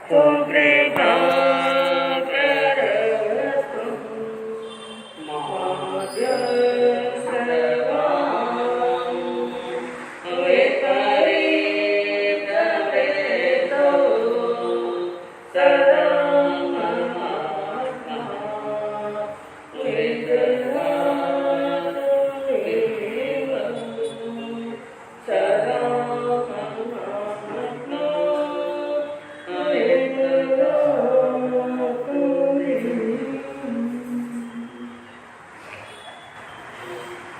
ओम कृपा करतु महाद्य सर्वां विपरीतहेतौ सदा ममात्मा विद्यादेव सदा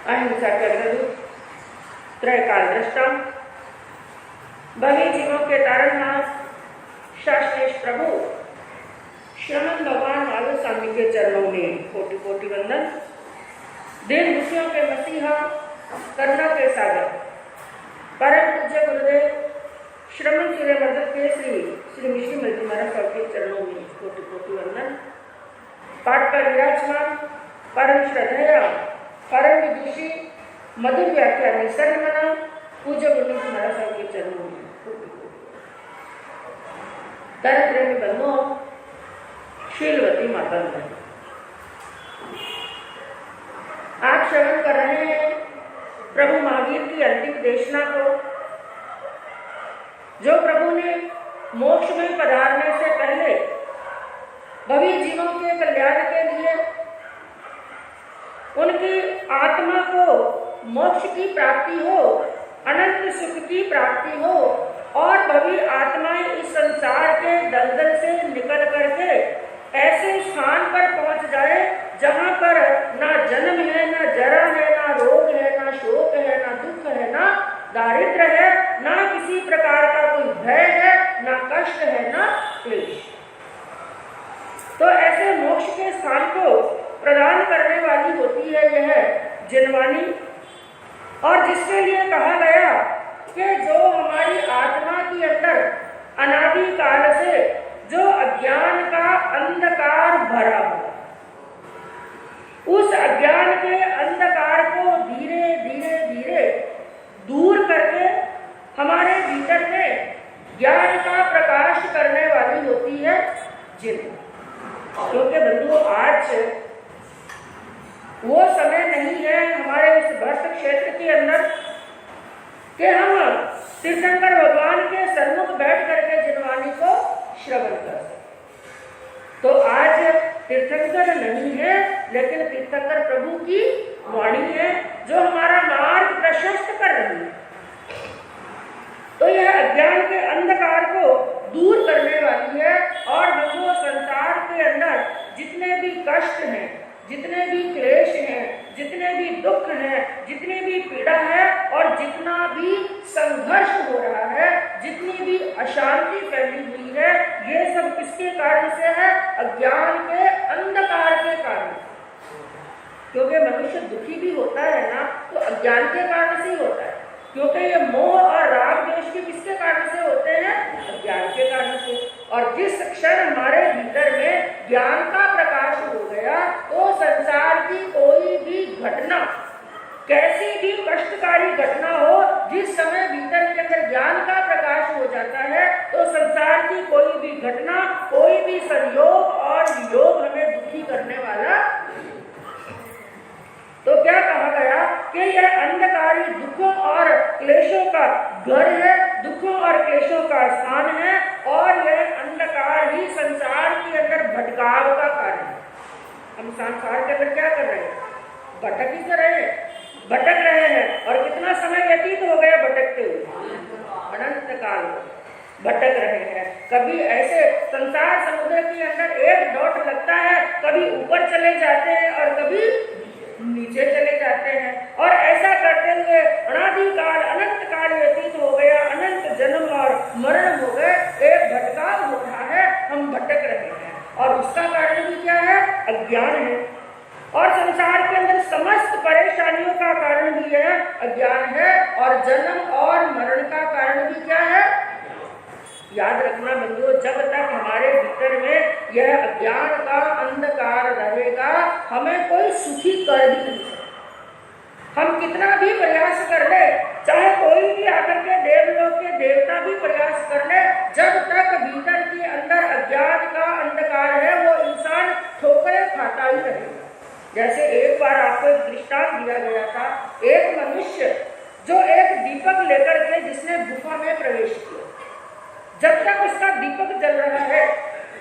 अहिंसा के अग्रदूत त्रयकाल दृष्टा भवी जीवों के तारणहार शाश्वेश प्रभु श्रमण भगवान महावीर स्वामी के चरणों में कोटि कोटि वंदन। दिन दुखियों के मसीहा करुणा के सागर परम पूज्य गुरुदेव श्रमण सूर्यवर्धन के श्री श्रीमती महाराज के चरणों में कोटि कोटि वंदन। पाठ पर विराजमान परम श्रद्धेय परम विदुषी मधुर व्याख्या में सर्वमना पूज्य गुरु महाराज साहब के चरणों में धर्म प्रेमी बंधुओं, शीलवती माता ने आप श्रवण कर रहे हैं प्रभु महावीर की अंतिम देशना को, जो प्रभु ने मोक्ष में पधारने से पहले भवी जीवों के कल्याण के लिए उनकी आत्मा को मोक्ष की प्राप्ति हो, अनंत सुख की प्राप्ति हो और भवी आत्माएं इस संसार के दलदल से निकल करके ऐसे स्थान पर पहुंच जाए जहां पर ना जन्म है, ना जरा है, ना रोग है, ना शोक है, ना दुख है, ना दारिद्र है, ना किसी प्रकार का कोई भय है, ना कष्ट है, ना क्लेश। तो ऐसे मोक्ष के स्थान को प्रदान करने वाली होती है यह जिनवानी, और जिसके लिए कहा गया कि जो हमारी आत्मा के अंदर अनादि काल से जो अज्ञान का अंधकार भरा हुआ, उस अज्ञान के अंधकार को धीरे धीरे धीरे दूर करके हमारे भीतर में ज्ञान का प्रकाश करने वाली होती है जिन। क्योंकि बंधुओं, आज वो समय नहीं है हमारे इस भरत क्षेत्र के अंदर कि हम तीर्थंकर भगवान के सन्मुख बैठ करके जिनवानी को श्रवण कर सकें। तो आज तीर्थंकर नहीं है, लेकिन तीर्थंकर प्रभु की वाणी है जो हमारा मार्ग प्रशस्त कर रही है। तो यह अज्ञान के अंधकार को दूर करने वाली है, और वो संसार के अंदर जितने भी कष्ट हैं, जितने भी क्लेश हैं, जितने भी दुख हैं, जितनी भी पीड़ा है और जितना भी संघर्ष हो रहा है, जितनी भी अशांति फैली हुई है, ये सब किसके कारण से है? अज्ञान के अंधकार के कारण। क्योंकि मनुष्य दुखी भी होता है ना, तो अज्ञान के कारण से ही होता है। क्योंकि ये मोह और राग द्वेष भी किसके कारण से होते हैं? अज्ञान के कारण से। और जिस क्षण हमारे भीतर में ज्ञान का प्रकाश हो गया, तो संसार की कोई भी घटना, कैसी भी कष्टकारी घटना हो, जिस समय भीतर के अंदर ज्ञान का प्रकाश हो जाता है, तो संसार की कोई भी घटना, कोई भी संयोग और वियोग हमें दुखी करने वाला। तो क्या कहा गया कि यह अंधकारी दुखों और क्लेशों का घर है, दुखों और क्लेशों का स्थान है, और यह अंधकार ही संसार के अंदर भटकाव का कारण है। हम संसार के अंदर क्या कर रहे हैं? भटक ही कर रहे हैं, भटक रहे हैं। और कितना समय व्यतीत हो गया भटकते हुए? अनंत काल भटक रहे हैं। कभी ऐसे संसार समुद्र के अंदर एक डॉट लगता है, कभी ऊपर चले जाते हैं और कभी नीचे चले जाते हैं, और ऐसा करते हुए अनादिकाल अनंत काल व्यतीत हो गया, अनंत जन्म और मरण हो गए, एक भटकाव हो रहा है, हम भटक रहे हैं। और उसका कारण भी क्या है? अज्ञान है। और संसार के अंदर समस्त परेशानियों का कारण भी है अज्ञान है, और जन्म और मरण का कारण भी क्या है? याद रखना बंधुओं, जब तक हमारे भीतर में यह अज्ञान का अंधकार रहेगा, हमें कोई सुखी कर भी नहीं सकता। हम कितना भी प्रयास कर ले, चाहे कोई भी आकर के देवलोक के देवता भी प्रयास कर ले, जब तक भीतर के अंदर जैसे एक बार आपको एक दृष्टांत दिया गया था, एक मनुष्य जो एक दीपक लेकर के जिसने गुफा में प्रवेश किया, जब तक उसका दीपक जल रहा है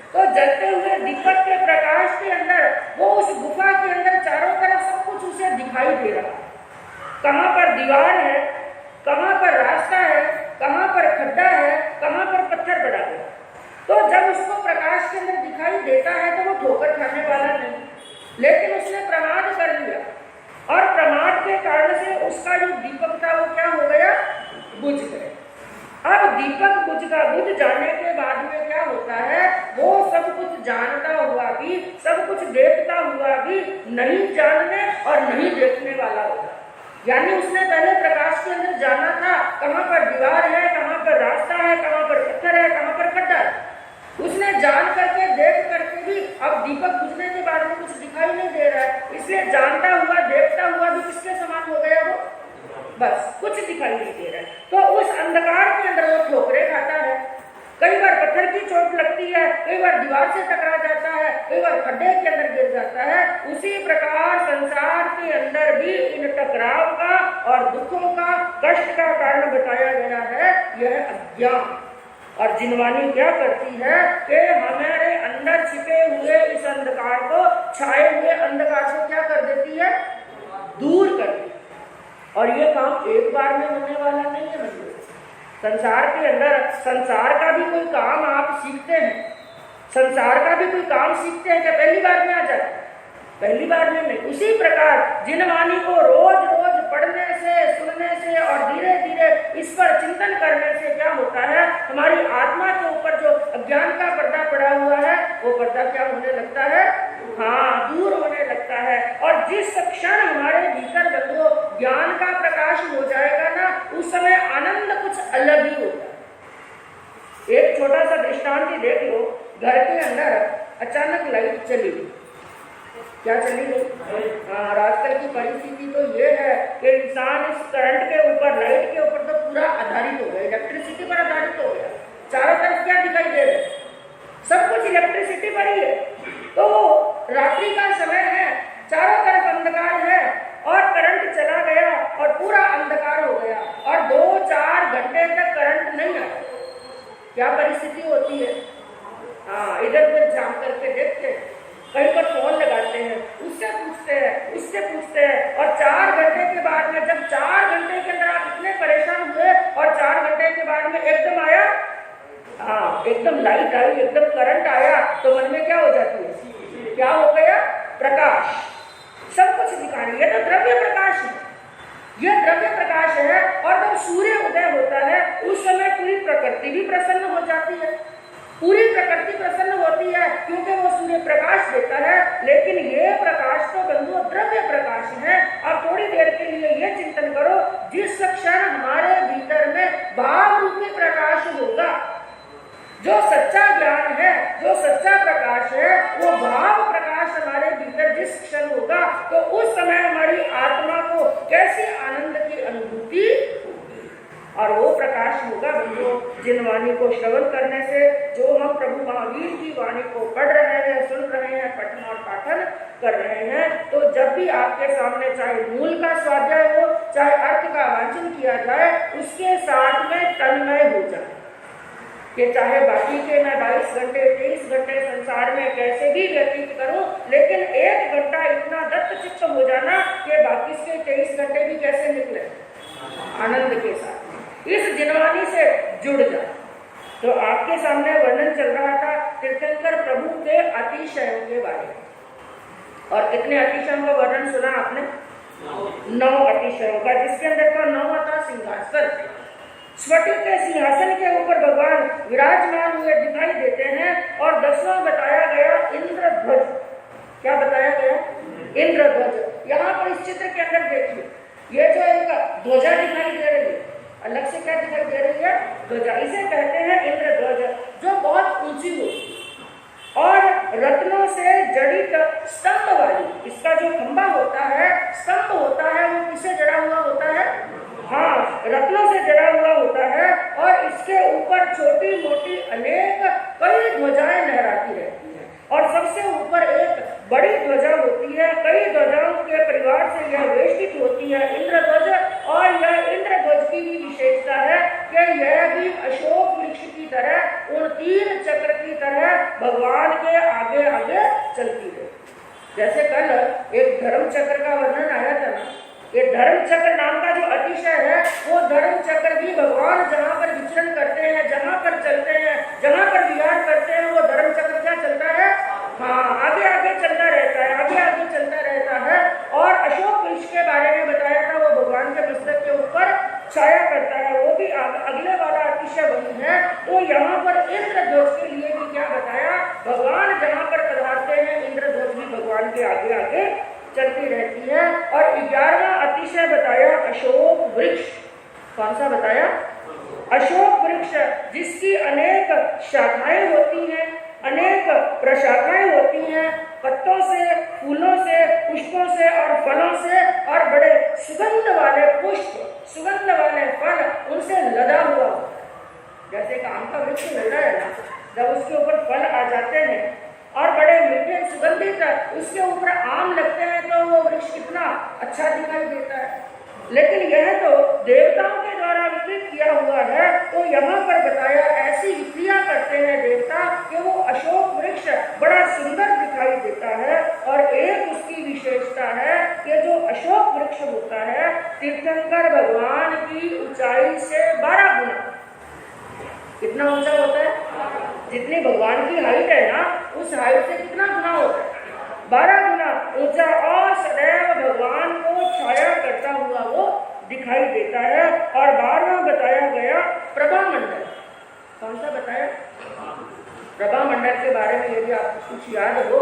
तो जलते हुए दीपक के प्रकाश के अंदर वो उस गुफा के अंदर चारों तरफ सब कुछ उसे दिखाई दे रहा है। कहाँ पर दीवार है, कहाँ पर रास्ता है, कहाँ पर खड्डा है, कहाँ पर पत्थर पड़ा है। तो जब उसको प्रकाश के अंदर दिखाई देता है तो वो ठोकर खाने वाला नहीं, लेकिन उसने प्रमाद कर लिया और प्रमाद के कारण से उसका जो दीपक था वो क्या हो गया, बुझ गया। अब दीपक बुझ जाने के बाद में क्या होता है, वो सब कुछ जानता हुआ भी, सब कुछ देखता हुआ भी नहीं जानने और नहीं देखने वाला होता। यानी उसने पहले प्रकाश के अंदर जाना था, कहाँ पर दीवार है, कहाँ पर रास्ता है, कहाँ पर पत्थर है, कहाँ पर खड्डा है। उसने जान करके देख करके भी अब दीपक बुझने के बाद में कुछ दिखाई नहीं दे रहा है, इसलिए जानता हुआ देखता हुआ भी किसके समान हो गया, वो बस कुछ दिखाई नहीं दे रहा है। तो उस अंधकार के अंदर वो ठोकरे खाता है, कई बार पत्थर की चोट लगती है, कई बार दीवार से टकरा जाता है, कई बार खड्डे के अंदर गिर जाता है। उसी प्रकार संसार के अंदर भी इन टकराव का और दुखों का, कष्ट का कारण बताया गया है यह अज्ञान। और जिनवानी क्या करती है कि हमारे अंदर छिपे हुए इस अंधकार को, छाए हुए अंधकार को क्या कर देती है, दूर कर देती है। और ये काम एक बार में होने वाला नहीं है बंधु। संसार के अंदर संसार का भी कोई काम आप सीखते हैं, संसार का भी कोई काम सीखते हैं क्या पहली बार में आ जाए, पहली बार में नहीं। उसी प्रकार जिनवानी को रोज रोज पढ़ने से, सुनने से और धीरे धीरे इस पर चिंतन करने से क्या होता है, हमारी आत्मा के ऊपर जो अज्ञान का पर्दा पड़ा हुआ है वो पर्दा क्या होने लगता है, हाँ, दूर होने लगता है। और जिस क्षण हमारे भीतर बंधुओं ज्ञान का प्रकाश हो जाएगा ना, उस समय आनंद कुछ अलग ही होगा। एक छोटा सा दृष्टांत ही देख लो, घर के अंदर अचानक लाइट चली, क्या चली गई। और आजकल की परिस्थिति तो ये है कि इंसान इस करंट के ऊपर, लाइट के ऊपर तो पूरा आधारित हो गया, इलेक्ट्रिसिटी पर आधारित हो गया। चारों तरफ क्या दिखाई दे रहा है, सब कुछ इलेक्ट्रिसिटी पर ही है। तो रात्रि का समय है, चारों तरफ अंधकार है और करंट चला गया और पूरा अंधकार हो गया और 2-4 घंटे तक करंट नहीं आया, क्या परिस्थिति होती है। हाँ, इधर उधर जाम करके देखते हैं, कहीं पर फोन लगाते हैं, उससे पूछते हैं, उससे पूछते हैं, और 4 घंटे के बाद में, जब 4 घंटे के अंदर आप इतने परेशान हुए और 4 घंटे के बाद में एकदम आया, हाँ, एकदम लाइट आई, एकदम करंट आया, तो मन में क्या हो जाती है, क्या हो गया, प्रकाश, सब कुछ दिखाने। ये तो द्रव्य प्रकाश है, यह द्रव्य प्रकाश है। और जब सूर्य उदय होता है उस समय पूरी प्रकृति भी प्रसन्न हो जाती है, पूरी प्रकृति प्रसन्न होती है क्योंकि वो सूर्य प्रकाश देता है। लेकिन ये प्रकाश तो बंधुओं द्रव्य प्रकाश है। अब थोड़ी देर के लिए ये चिंतन करो, जिस क्षण हमारे भीतर में भाव रूपी प्रकाश होगा, जो सच्चा ज्ञान है, जो सच्चा प्रकाश है, वो भाव प्रकाश हमारे भीतर जिस क्षण होगा तो उस समय हमारी आत्मा को कैसी आनंद की अनुभूति होगी। और वो प्रकाश होगा बंधुओं जिनवाणी को श्रवण करने से, जो हम प्रभु महावीर की वाणी को पढ़ रहे हैं, सुन रहे हैं, पठन और पाठन कर रहे हैं। तो जब भी आपके सामने चाहे मूल का स्वाध्याय हो, चाहे अर्थ का वाचन किया जाए, उसके साथ में तन्मय हो जाए कि चाहे बाकी के मैं 22 घंटे 23 घंटे संसार में कैसे भी व्यतीत करूं, लेकिन 1 घंटा इतना दत्त चित्त हो जाना कि बाकी के 23 घंटे भी कैसे निकले, आनंद के साथ इस जिनवानी से जुड़ जाए। तो आपके सामने वर्णन चल रहा था तीर्थंकर प्रभु के अतिशयों के बारे में। और कितने अतिशयों का वर्णन सुना आपने, 9 अतिशयों का, जिसके अंदर का 9वां था सिंहासन। स्फटिक के सिंहासन के ऊपर भगवान विराजमान हुए दिखाई देते हैं। और 10वां बताया गया इंद्रध्वज। क्या बताया गया, इंद्रध्वज। यहाँ पर इस चित्र के अंदर देखिए, ये जो एक ध्वजा दिखाई दे रही है, अलग से क्या दिखाई दे रही है, ध्वजा, इसे कहते हैं इंद्रध्वज, जो बहुत ऊंची होती और रत्नों से जड़ित स्तंभ वाली। इसका जो खंभा होता है, स्तंभ होता है, वो किससे जड़ा हुआ होता है, हाँ, रत्नों से जड़ा हुआ होता है। और इसके ऊपर छोटी मोटी अनेक कई ध्वजाएं लहराती रहती हैं। और सबसे ऊपर एक बड़ी ध्वजा होती है, कई ध्वजाओं के परिवार से यह वेष्टित होती है इंद्रध्वज। और यह इंद्रध्वज की भी विशेषता है कि यह भी अशोक वृक्ष की तरह उन 3 चक्र की तरह भगवान के आगे आगे चलती है। जैसे कल एक धर्म चक्र का वर्णन आया था ना, ये धर्म चक्र नाम का जो अतिशय है, वो धर्म चक्र भी भगवान जहाँ पर विचरण करते हैं, जहाँ पर चलते हैं, जहाँ पर विहार करते हैं, वो धर्म चक्र क्या चलता है? हाँ, आगे आगे चलता रहता है, आगे आगे चलता रहता है। और अशोक वृक्ष के बारे में बताया था, वो भगवान के मस्तक के ऊपर छाया करता है, वो भी अगले वाला अतिशय वही है। तो यहाँ पर इंद्रध्वज के लिए भी क्या बताया? भगवान जहाँ पर पधारते हैं, इंद्रध्वज भी भगवान के आगे आगे चलती रहती है। और 11वां अतिशय बताया अशोक वृक्ष। कौन सा बताया? अशोक वृक्ष, जिसकी अनेक शाखाएं होती हैं, अनेक प्रशाखाएं होती हैं, पत्तों से, फूलों से, पुष्पों से और फलों से, और बड़े सुगंध वाले पुष्प, सुगंध वाले फल उनसे लदा हुआ होता है। जैसे एक आम का वृक्ष मिल रहा है ना, जब उसके ऊपर फल आ जाते हैं और बड़े मीठे सुगंधित उसके ऊपर आम लगते हैं, तो वो वृक्ष कितना अच्छा दिखाई देता है। लेकिन यह तो देवताओं के द्वारा विकृत किया हुआ है। तो यहाँ पर बताया ऐसी विक्रिया करते हैं देवता कि वो अशोक वृक्ष बड़ा सुंदर दिखाई देता है। और एक उसकी विशेषता है कि जो अशोक वृक्ष होता है, तीर्थंकर भगवान की ऊंचाई से 12 गुना। कितना ऊंचा होता है? जितनी भगवान की हाइट है ना, उस हाइट से कितना गुना होता है? 12 गुना ऊंचा। और सदैव भगवान को छाया करता हुआ वो दिखाई देता है। और 12वां बताया गया प्रभा मंडल। कौन सा बताया? प्रभा मंडल के बारे में यदि आपको कुछ याद हो,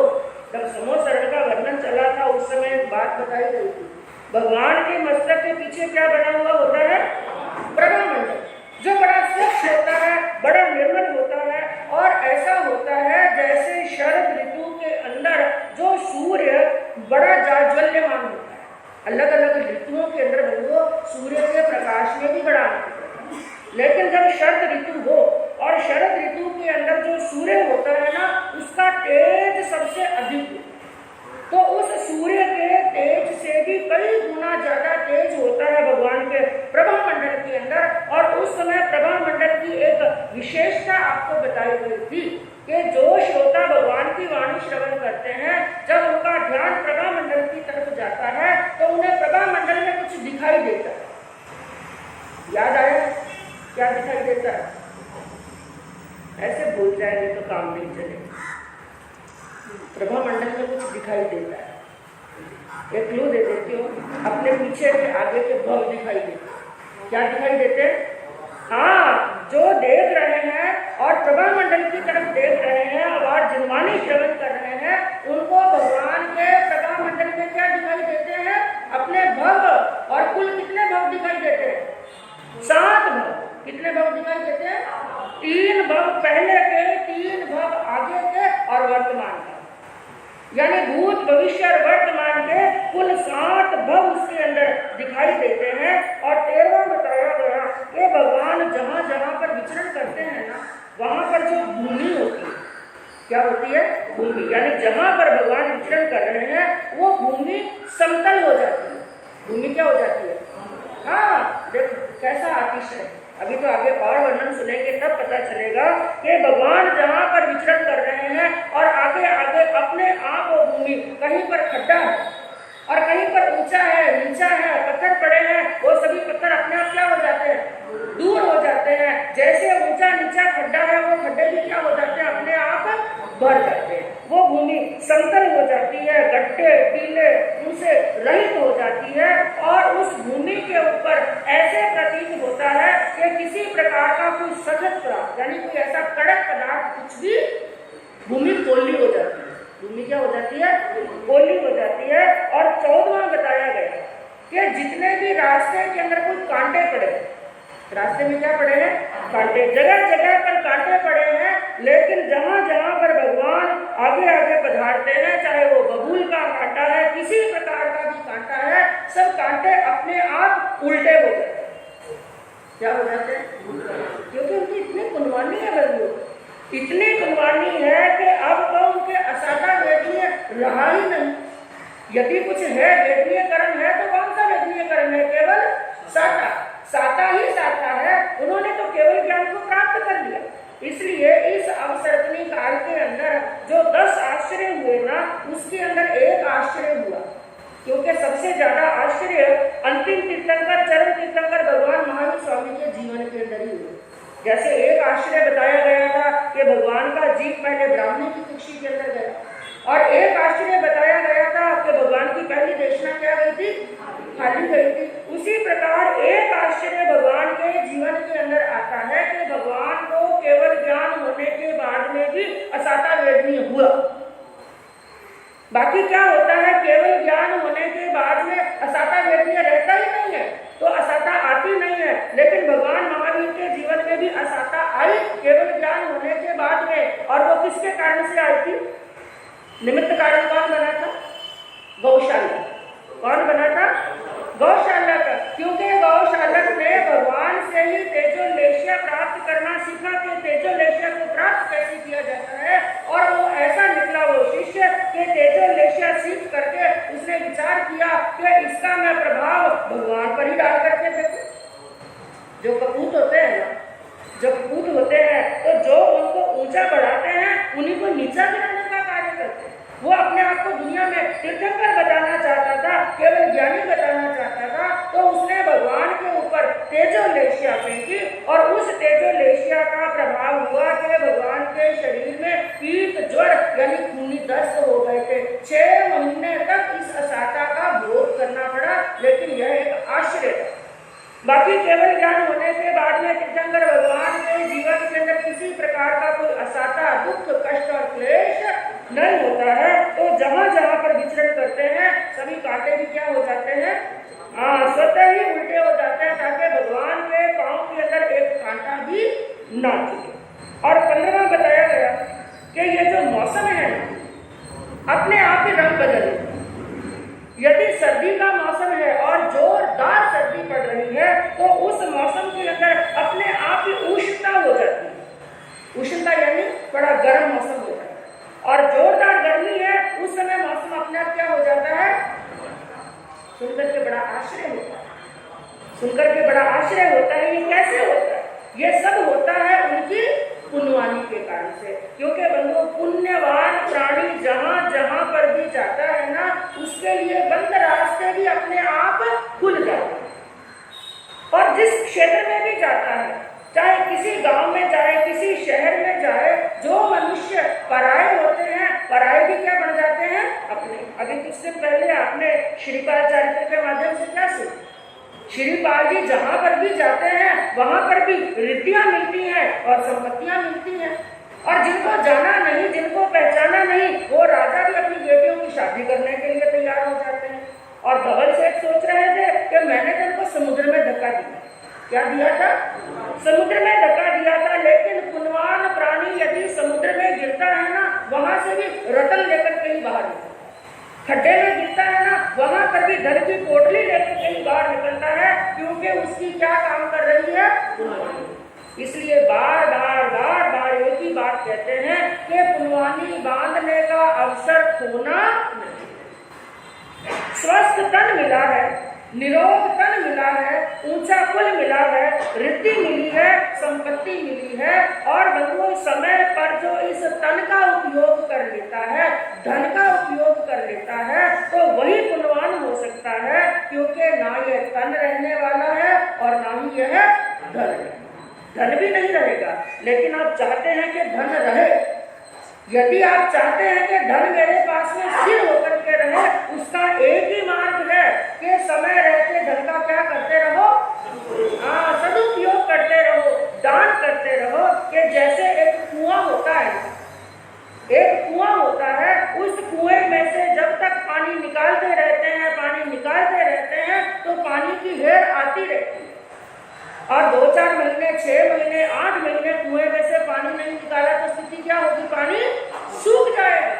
जब समोसरण का वर्णन चला था, उस समय एक बात बताई गई थी। भगवान के मस्तक के पीछे क्या बना हुआ होता है? प्रभा मंडल, जो बड़ा स्वच्छ होता है, बड़ा निर्मल होता है। और ऐसा होता है जैसे शरद ऋतु के अंदर जो सूर्य बड़ा जाज्वल्यमान होता है। अलग अलग ऋतुओं के अंदर वो सूर्य के प्रकाश में भी बड़ा अंतर होता है। लेकिन जब शरद ऋतु हो, और शरद ऋतु के अंदर जो सूर्य होता है ना, उसका तेज सबसे अधिक होता है। तो उस सूर्य के तेज से भी कई गुना ज्यादा तेज होता है भगवान के प्रभा मंडल के अंदर। और उस समय प्रभा मंडल की एक विशेषता आपको बताई गई थी कि जो श्रोता भगवान की वाणी श्रवण करते हैं, जब उनका ध्यान प्रभा मंडल की तरफ जाता है, तो उन्हें प्रभा मंडल में कुछ दिखाई देता है। याद आया क्या दिखाई देता है? ऐसे भूल जाएंगे तो काम नहीं चलेगा। प्रभा मंडल में कुछ दिखाई देता है। एक क्लू दे देती हूँ, अपने पीछे के आगे के भव दिखाई देते। क्या दिखाई देते? हाँ, जो देख रहे हैं और प्रभा मंडल की तरफ देख रहे हैं और जिनवानी श्रवण कर रहे हैं, उनको भगवान के प्रभा मंडल में क्या दिखाई देते हैं? अपने भव। और कुल कितने भव दिखाई देते हैं? 7 भव। कितने भव दिखाई देते हैं? 3 भव पहले के, 3 भव आगे के और वर्तमान के, यानी भूत, भविष्य और वर्तमान के कुल 7 भव उसके अंदर दिखाई देते हैं। और 13वां बताया गया कि भगवान जहाँ जहाँ पर विचरण करते हैं ना, वहाँ पर जो भूमि होती है, क्या होती है? भूमि। यानी जहाँ पर भगवान विचरण कर रहे हैं, वो भूमि समतल हो जाती है। भूमि क्या हो जाती है? हाँ, देखो कैसा अतिशय है। अभी तो आगे और वर्णन सुनेंगे, तब पता चलेगा कि भगवान जहाँ पर विचरण कर रहे हैं और आगे आगे अपने आप वो भूमि, कहीं पर खड्डा है और कहीं पर ऊंचा है, नीचा है, पत्थर पड़े हैं, वो सभी पत्थर अपने आप क्या हो जाते हैं? दूर हो जाते हैं। जैसे ऊंचा नीचा खड्डा है, वो खड्डे भी क्या हो जाते हैं? अपने आप भर जाते हैं। वो भूमि समतल हो जाती है, गड्ढे टीले उनसे रहित हो जाती है। और उस भूमि के ऊपर ऐसे प्रतीत होता है कि किसी प्रकार का कोई सजग पदार्थ, यानी कोई ऐसा कड़क पदार्थ कुछ भी, भूमि पोली हो जाती है। भूमि क्या हो जाती है? पोली हो जाती है। और 14वां बताया गया कि जितने भी रास्ते के अंदर कोई कांटे पड़े, रास्ते में क्या पड़े हैं? कांटे। जगह जगह पर कांटे पड़े हैं, लेकिन जहाँ जहाँ पर भगवान आगे आगे पधारते हैं, चाहे वो बबूल का कांटा है, किसी प्रकार का भी कांटा है, सब कांटे अपने आप उल्टे हो जाते हैं। क्या हो जाते हैं? क्योंकि उनकी इतनी कुनवानी है, बल्कि इतनी कुनवानी है कि अब तो उनके असाधा देखिए रहा ही नहीं। यदि कुछ है वेदनीय कर्म है तो कौन सा वेदनीय कर्म है? केवल साता, साता ही साता है। उन्होंने तो केवल ज्ञान को प्राप्त कर लिया। इसलिए इस अवसर्पणी काल के अंदर जो 10 आश्चर्य हुए ना, उसके अंदर एक आश्चर्य हुआ, क्योंकि सबसे ज्यादा आश्चर्य अंतिम तीर्थंकर, चरम तीर्थंकर भगवान महावीर स्वामी के जीवन के अंदर ही हुए। जैसे एक आश्चर्य बताया गया था कि भगवान का जीव पहले ब्राह्मणी की कुक्षी के अंदर गया, और एक आश्चर्य बताया गया था कि भगवान की पहली देशना क्या गई थी? खाली गई थी। उसी प्रकार एक आश्चर्य भगवान के जीवन के अंदर आता है कि भगवान को केवल ज्ञान होने के बाद में भी असाता वेदनीय हुआ। बाकी क्या होता है, केवल ज्ञान होने के बाद में असाता वेदनीय रहता ही नहीं है, तो असाता आती नहीं है। लेकिन भगवान महावीर के जीवन में भी असाता आई केवल ज्ञान होने के बाद में। और वो किसके कारण से आई थी? निमित्त कारण कौन बना था? गौशाला। कौन बना था? गौशाला का। क्योंकि गौशालक ने भगवान से ही तेजोलेशिया प्राप्त करना सीखा कि तेजोलेशिया को प्राप्त कैसे किया जाता है, और वो ऐसा निकला वो शिष्य कि तेजोलेशिया सीख करके उसने विचार किया कि इसका मैं प्रभाव भगवान पर ही डाल करके देखूं। जो कपूत होते हैं ना, जो कपूत होते हैं, तो जो उनको ऊंचा बढ़ाते हैं उन्हीं को नीचा गिराने का कार्य करते हैं। वो अपने आप को दुनिया में तीर्थंकर बताना चाहता था, केवल ज्ञानी बताना चाहता था, तो उसने भगवान के ऊपर तेजोलेशिया फेंकी, और उस तेजोलेशिया का प्रभाव हुआ कि भगवान के शरीर में पीत ज्वर यानी खूनी दस्त हो गए थे। 6 महीने तक इस असाता का भोग करना पड़ा, लेकिन यह एक आश्चर्य था। बाकी केवल ज्ञान होने के बाद में तीर्थंकर भगवान के जीवन के अंदर किसी प्रकार का कोई असाता दुख, कष्ट और क्लेश नहीं होता है। तो जहां जहां पर विचरण करते हैं सभी कांटे भी क्या हो जाते हैं? स्वतः ही उल्टे हो जाते हैं, ताकि भगवान के पांव के अंदर एक कांटा भी ना चुके। और 15वां बताया गया कि ये जो मौसम है अपने आप ही रंग बदले। यदि सर्दी का मौसम है और जोरदार सर्दी पड़ रही है, तो उस मौसम के अंदर अपने आप ही उष्णता हो जाती है। उष्णता यानी बड़ा गर्म मौसम होता है, और जोरदार गर्मी है, उस समय मौसम अपने आप क्या हो जाता है? सुनकर के बड़ा आश्चर्य होता है, सुनकर के बड़ा आश्चर्य होता है। ये कैसे होता है? ये सब होता है उनकी पुण्यवानी के कारण से। क्योंकि बंधु, पुण्यवान प्राणी जहां जहां पर भी जाता है ना, उसके लिए बंद रास्ते भी अपने आप खुल जाते हैं। और जिस क्षेत्र में भी जाता है, चाहे किसी गांव में जाए, किसी शहर में जाए, जो मनुष्य पराये होते हैं, पराये भी क्या बन जाते हैं? अपने। अभी कुछ दिन पहले आपने श्रीपाद चरित्र के माध्यम से क्या सुना? श्रीपाद जी जहां पर भी जाते हैं वहां पर भी रिद्धियां मिलती हैं और संपत्तियां मिलती हैं। और जिनको जाना नहीं, जिनको पहचाना नहीं, वो राजा भी अपनी बेटियों की शादी करने के लिए तैयार हो जाते हैं। और धवल सेठ सोच रहे थे कि मैंने तो उनको समुद्र में धक्का दिया। क्या दिया था? समुद्र में धक्का दिया था। लेकिन पुण्यवान प्राणी यदि समुद्र में गिरता है ना, वहां से भी रतन लेकर कहीं बाहर निकलता है। खड्डे में गिरता है ना, वहां पर भी धन की पोटली लेकर कहीं बाहर निकलता है, क्योंकि उसकी क्या काम कर रही है? इसलिए बार बार बार बार एक ही बात कहते हैं कि पुण्यवानी बांधने का अवसर खोना नहीं। स्वस्थ तन मिला है, निरोग तन मिला है, ऊंचा कुल मिला है, रिद्धि मिली है, संपत्ति मिली है, और बंधुओं समय पर जो इस तन का उपयोग कर लेता है, धन का उपयोग कर लेता है, तो वही पुण्यवान हो सकता है। क्योंकि ना यह तन रहने वाला है और ना ही यह धन। धन भी नहीं रहेगा, लेकिन आप चाहते हैं कि धन रहे। यदि आप चाहते हैं कि धन मेरे पास में स्थिर होकर के रहे, उसका एक ही मार्ग है कि समय रहते धन का क्या करते रहो? सदुपयोग करते रहो, दान करते रहो। कि जैसे एक कुआं होता है, एक कुआं होता है, उस कुएं में से जब तक पानी निकालते रहते हैं, पानी निकालते रहते हैं, तो पानी की हेर आती रहती है। और 2-4 महीने, 6 महीने, 8 महीने कुएं में से पानी नहीं निकाला तो स्थिति क्या होगी? पानी सूख जाएगा,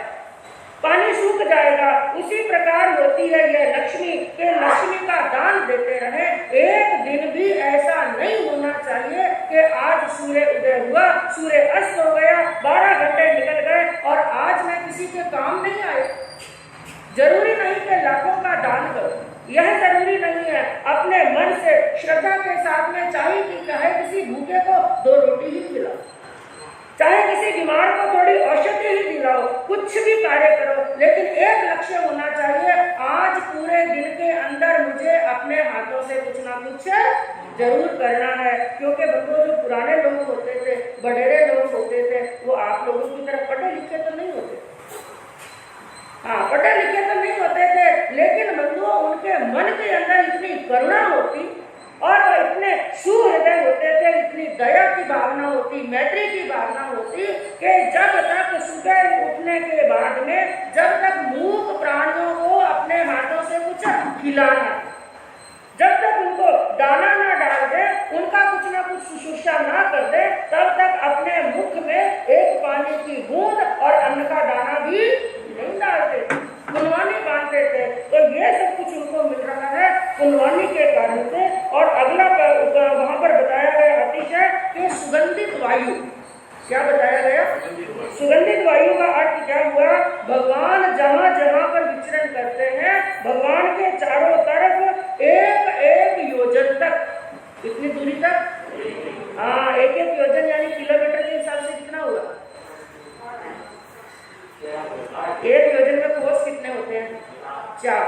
पानी सूख जाएगा। उसी प्रकार होती है यह लक्ष्मी, के लक्ष्मी का दान देते रहे। एक दिन भी ऐसा नहीं होना चाहिए कि आज सूर्य उदय हुआ, सूर्य अस्त हो गया, 12 घंटे निकल गए और आज मैं किसी के काम नहीं आया। जरूरी नहीं कि लाखों का दान करो। यह जरूरी नहीं है, अपने मन से श्रद्धा के साथ में चाहे किसी भूखे को 2 रोटी ही खिलाओ, चाहे किसी बीमार को थोड़ी औषधि ही दिलाओ, कुछ भी कार्य करो, लेकिन एक लक्ष्य होना चाहिए, आज पूरे दिन के अंदर मुझे अपने हाथों से कुछ ना कुछ जरूर करना है। क्योंकि बंधुओं, जो पुराने लोग होते थे, बड़ेरे लोग होते थे, वो आप लोगों की तरह पढ़े लिखे तो नहीं होते, हाँ पढ़े लिखे तो नहीं होते थे, लेकिन बंधुओं उनके मन के अंदर इतनी करुणा होती और वो इतने सुहृदय होते थे, इतनी दया की भावना होती, मैत्री की भावना होती कि जब तक सुबह उठने के बाद में जब तक मूक प्राणियों को अपने हाथों से कुछ खिलाना, जब तक उनको दाना ना डाल दे, उनका कुछ ना कुछ शुश्रूषा ना कर दे, तब तक अपने मुख में एक पानी की बूंद और अन्न का दाना भी नहीं डालते, पुनवानी बांधते थे। तो ये सब कुछ उनको मिल रहा है पुनवानी के कारण से। और अगला वहां पर बताया गया अतिशय कि सुगंधित वायु, क्या बताया गया? सुगंधित वायु का अर्थ क्या हुआ? भगवान जहां जहां पर विचरण करते हैं, भगवान के चारों तरफ एक एक योजन तक, कितनी दूरी तक? हाँ, एक एक योजन यानी किलोमीटर के हिसाब से कितना हुआ? एक योजन में कोस कितने होते हैं? 4।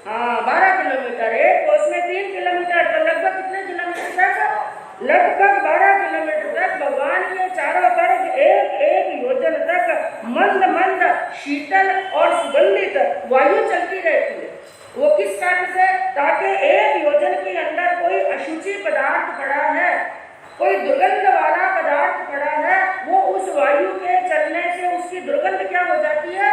हाँ, 12 किलोमीटर। एक कोस में 3 किलोमीटर, तो लगभग कितने किलोमीटर तक? लगभग 12 किलोमीटर तक भगवान के चारों तरफ एक एक योजन तक मंद मंद शीतल और सुगंधित वायु चलती रहती है। वो किस कारण से? ताकि एक योजन के अंदर कोई अशुचि पदार्थ पड़ा है, कोई दुर्गंध वाला पदार्थ पड़ा है, वो उस वायु के चलने से उसकी दुर्गंध क्या हो जाती है?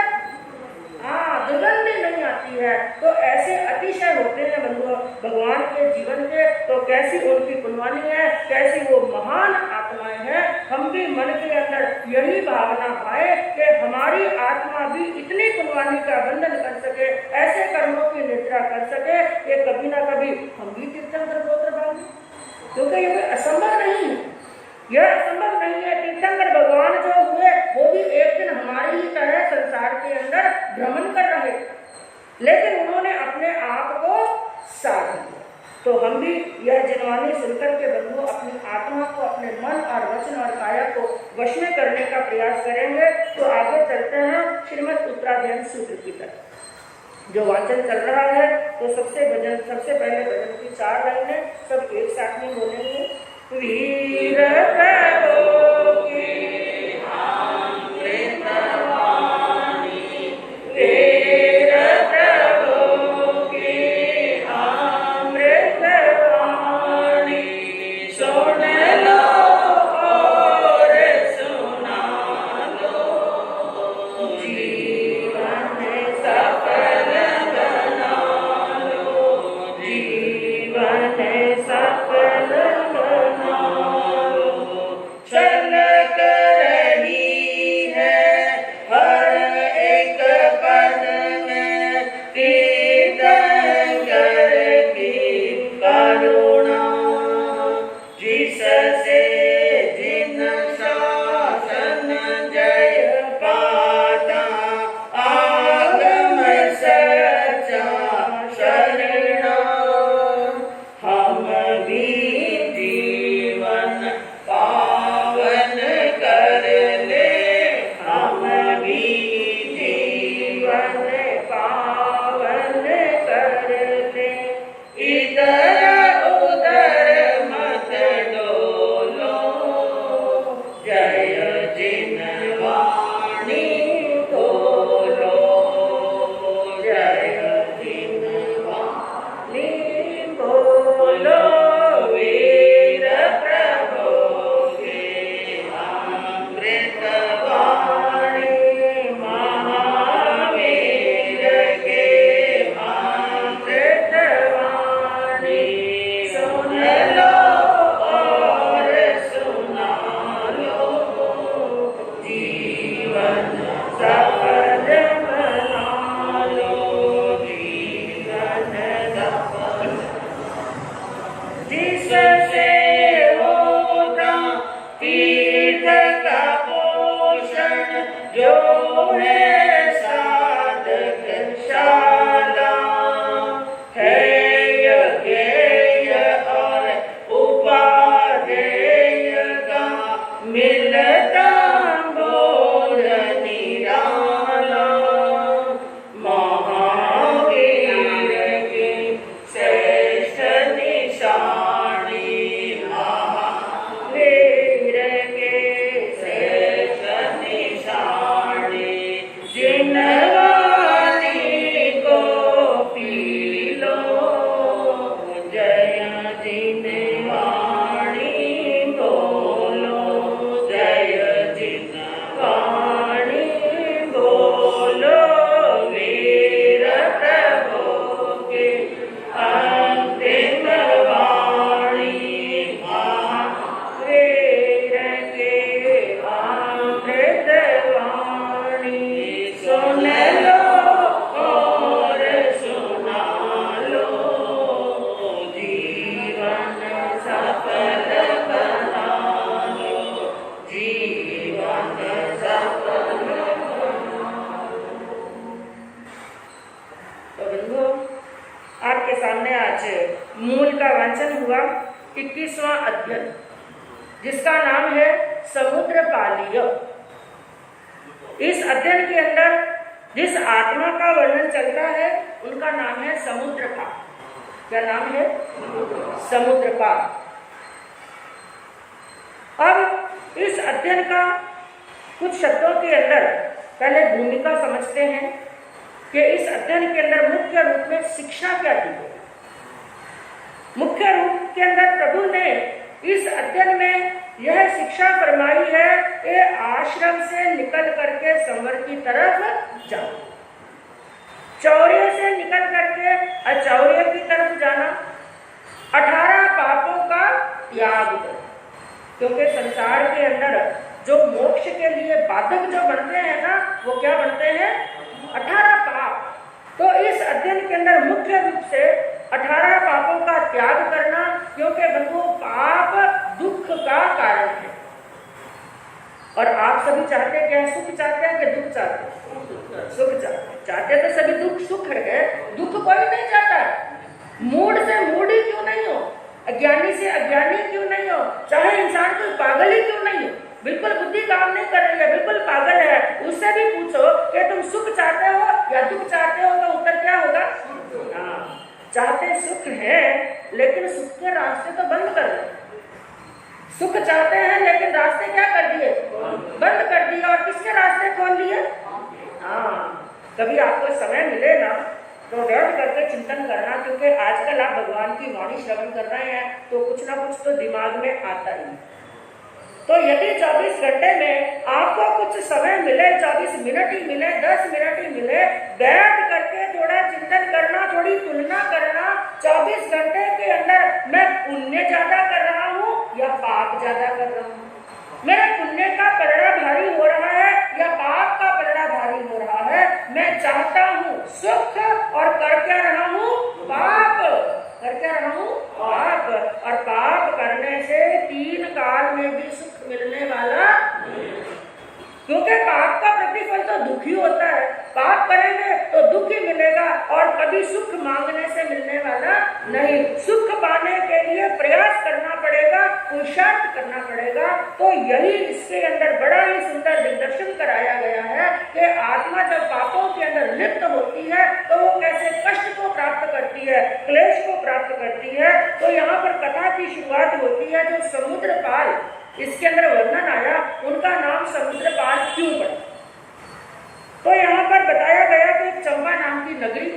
हाँ, दुर्गंध नहीं आती है। तो ऐसे अतिशय होते हैं बंधुओं भगवान के जीवन के। तो कैसी उनकी पुनवानी है, कैसी वो महान आत्माएं हैं। हम भी मन के अंदर यही भावना पाए कि हमारी आत्मा भी इतनी पुनवानी का बंधन कर सके, ऐसे कर्मों की निद्रा कर सके कि कभी ना कभी हम भी तीर्थंकर गोत्र बांधे, क्योंकि ये असंभव नहीं है, यह असंभव नहीं है। तीर्थंकर भगवान जो हुए वो भी एक दिन हमारी ही तरह संसार के अंदर भ्रमण कर रहे, लेकिन उन्होंने अपने आप को साध लिया। तो हम भी यह जनवाणी सुनकर के बंधु अपनी आत्मा को, अपने मन और वचन और काया को वश में करने का प्रयास करेंगे। तो आगे चलते हैं श्रीमद् उत्तराध्ययन सूत्र की तरफ, जो वाचन चल रहा है। तो सबसे पहले भजन की 4 लाइनें सब एक साथ में बोलेंगे। वीर प्रभु की अमृतवाणी, वीर प्रभु की अमृतवाणी, सुन लो और सुना लो, जीवन सफल बना लो, जीवन सफल बना लो। चलक रही है हर एक पद में तीर्थंकर की करुणा, जिससे जिन शासन जय पाता, आगम सच्चा शरणा। हम भी जीवन पावन कर ले, हम भी जीवन पावन कर ले। इधर उधर मत डोलो, जय जिनवाणी बोलो, जय जिनवाणी बोलो। वीर प्रभु की अमृतवाणी, महावीर के अमृतवाणी, सुन लो और सुना लो, जीवन सफल बना लो, जीवन सफल। जिससे होता तीर्थ का पोषण, जो है साधक शाला, 21वां अध्ययन, जिसका नाम है समुद्रपालीय। इस अध्ययन के अंदर जिस आत्मा का वर्णन चलता है उनका नाम है समुद्रपा। क्या नाम है? समुद्रपा। अब इस अध्ययन का कुछ शब्दों के अंदर पहले भूमिका समझते हैं कि इस अध्ययन के अंदर मुख्य रूप में शिक्षा क्या दी है। मुख्य रूप के अंदर प्रभु ने इस अध्ययन में यह शिक्षा फरमाई है कि आश्रम से निकल करके संवर की तरफ जाओ, चौर्य से निकल करके अचौर्य की तरफ जाना, 18 पापों का त्याग करो। क्योंकि संसार के अंदर जो मोक्ष के लिए बाधक जो बनते हैं ना, वो क्या बनते हैं? 18 पाप। तो इस अध्ययन के अंदर मुख्य रूप से 18 पापों का त्याग करना, क्योंकि बंधु पाप दुख का कारण है। और आप सभी चाहते क्या? सुख चाहते हैं कि दुख चाहते हैं? सुख चाहते तो सभी दुख सुख है, दुख कोई नहीं चाहता है। मूड से मूडी क्यों नहीं हो, अज्ञानी से अज्ञानी क्यों नहीं हो, चाहे इंसान कोई पागल ही क्यों नहीं हो, बिल्कुल बुद्धि काम नहीं कर रही है, बिल्कुल पागल है, उससे भी पूछो कि तुम सुख चाहते हो या दुख चाहते हो, तो उत्तर क्या होगा? हाँ, चाहते सुख है, लेकिन सुख के रास्ते तो बंद कर दिए। सुख चाहते हैं लेकिन रास्ते क्या कर दिए? बंद कर दिए। और किसके रास्ते खोल लिए? हाँ, कभी आपको समय मिले ना तो बैठ करके चिंतन करना, क्योंकि आजकल आप भगवान की वाणी श्रवण कर रहे हैं तो कुछ ना कुछ तो दिमाग में आता ही। तो यदि 24 घंटे में आपको कुछ समय मिले, 24 मिनट ही मिले, 10 मिनट ही मिले, बैठ करके थोड़ा चिंतन करना, थोड़ी तुलना करना, 24 घंटे के अंदर मैं पुण्य ज्यादा कर रहा हूँ या पाप ज्यादा कर रहा हूँ, मेरा पुण्य का पलड़ा भारी हो रहा है या पाप का पलड़ा भारी हो रहा है। मैं चाहता हूँ सुख और कर क्या रहा हूँ? पाप। कर क्या रहा हूँ? पाप। और पाप करने से 3 काल में भी सुख मिलने वाला, क्योंकि पाप का प्रतिफल तो दुखी होता है। पाप करेंगे तो दुख ही मिलेगा और कभी सुख मांगने से मिलने वाला नहीं। सुख पाने के लिए प्रयास करना पड़ेगा, पुरुषार्थ करना पड़ेगा। तो यही इसके अंदर बड़ा ही सुंदर दिग्दर्शन कराया गया है कि आत्मा जब पापों के अंदर लिप्त होती है तो वो कैसे कष्ट को प्राप्त करती है, क्लेश को प्राप्त करती है। तो यहाँ पर कथा की शुरुआत होती है। जो समुद्रपाल इसके अंदर वर्णन आया, उनका नाम समुद्रपाल क्यों पड़ा? तो यहाँ पर बताया गया कि एक चंपा नाम की नगरी,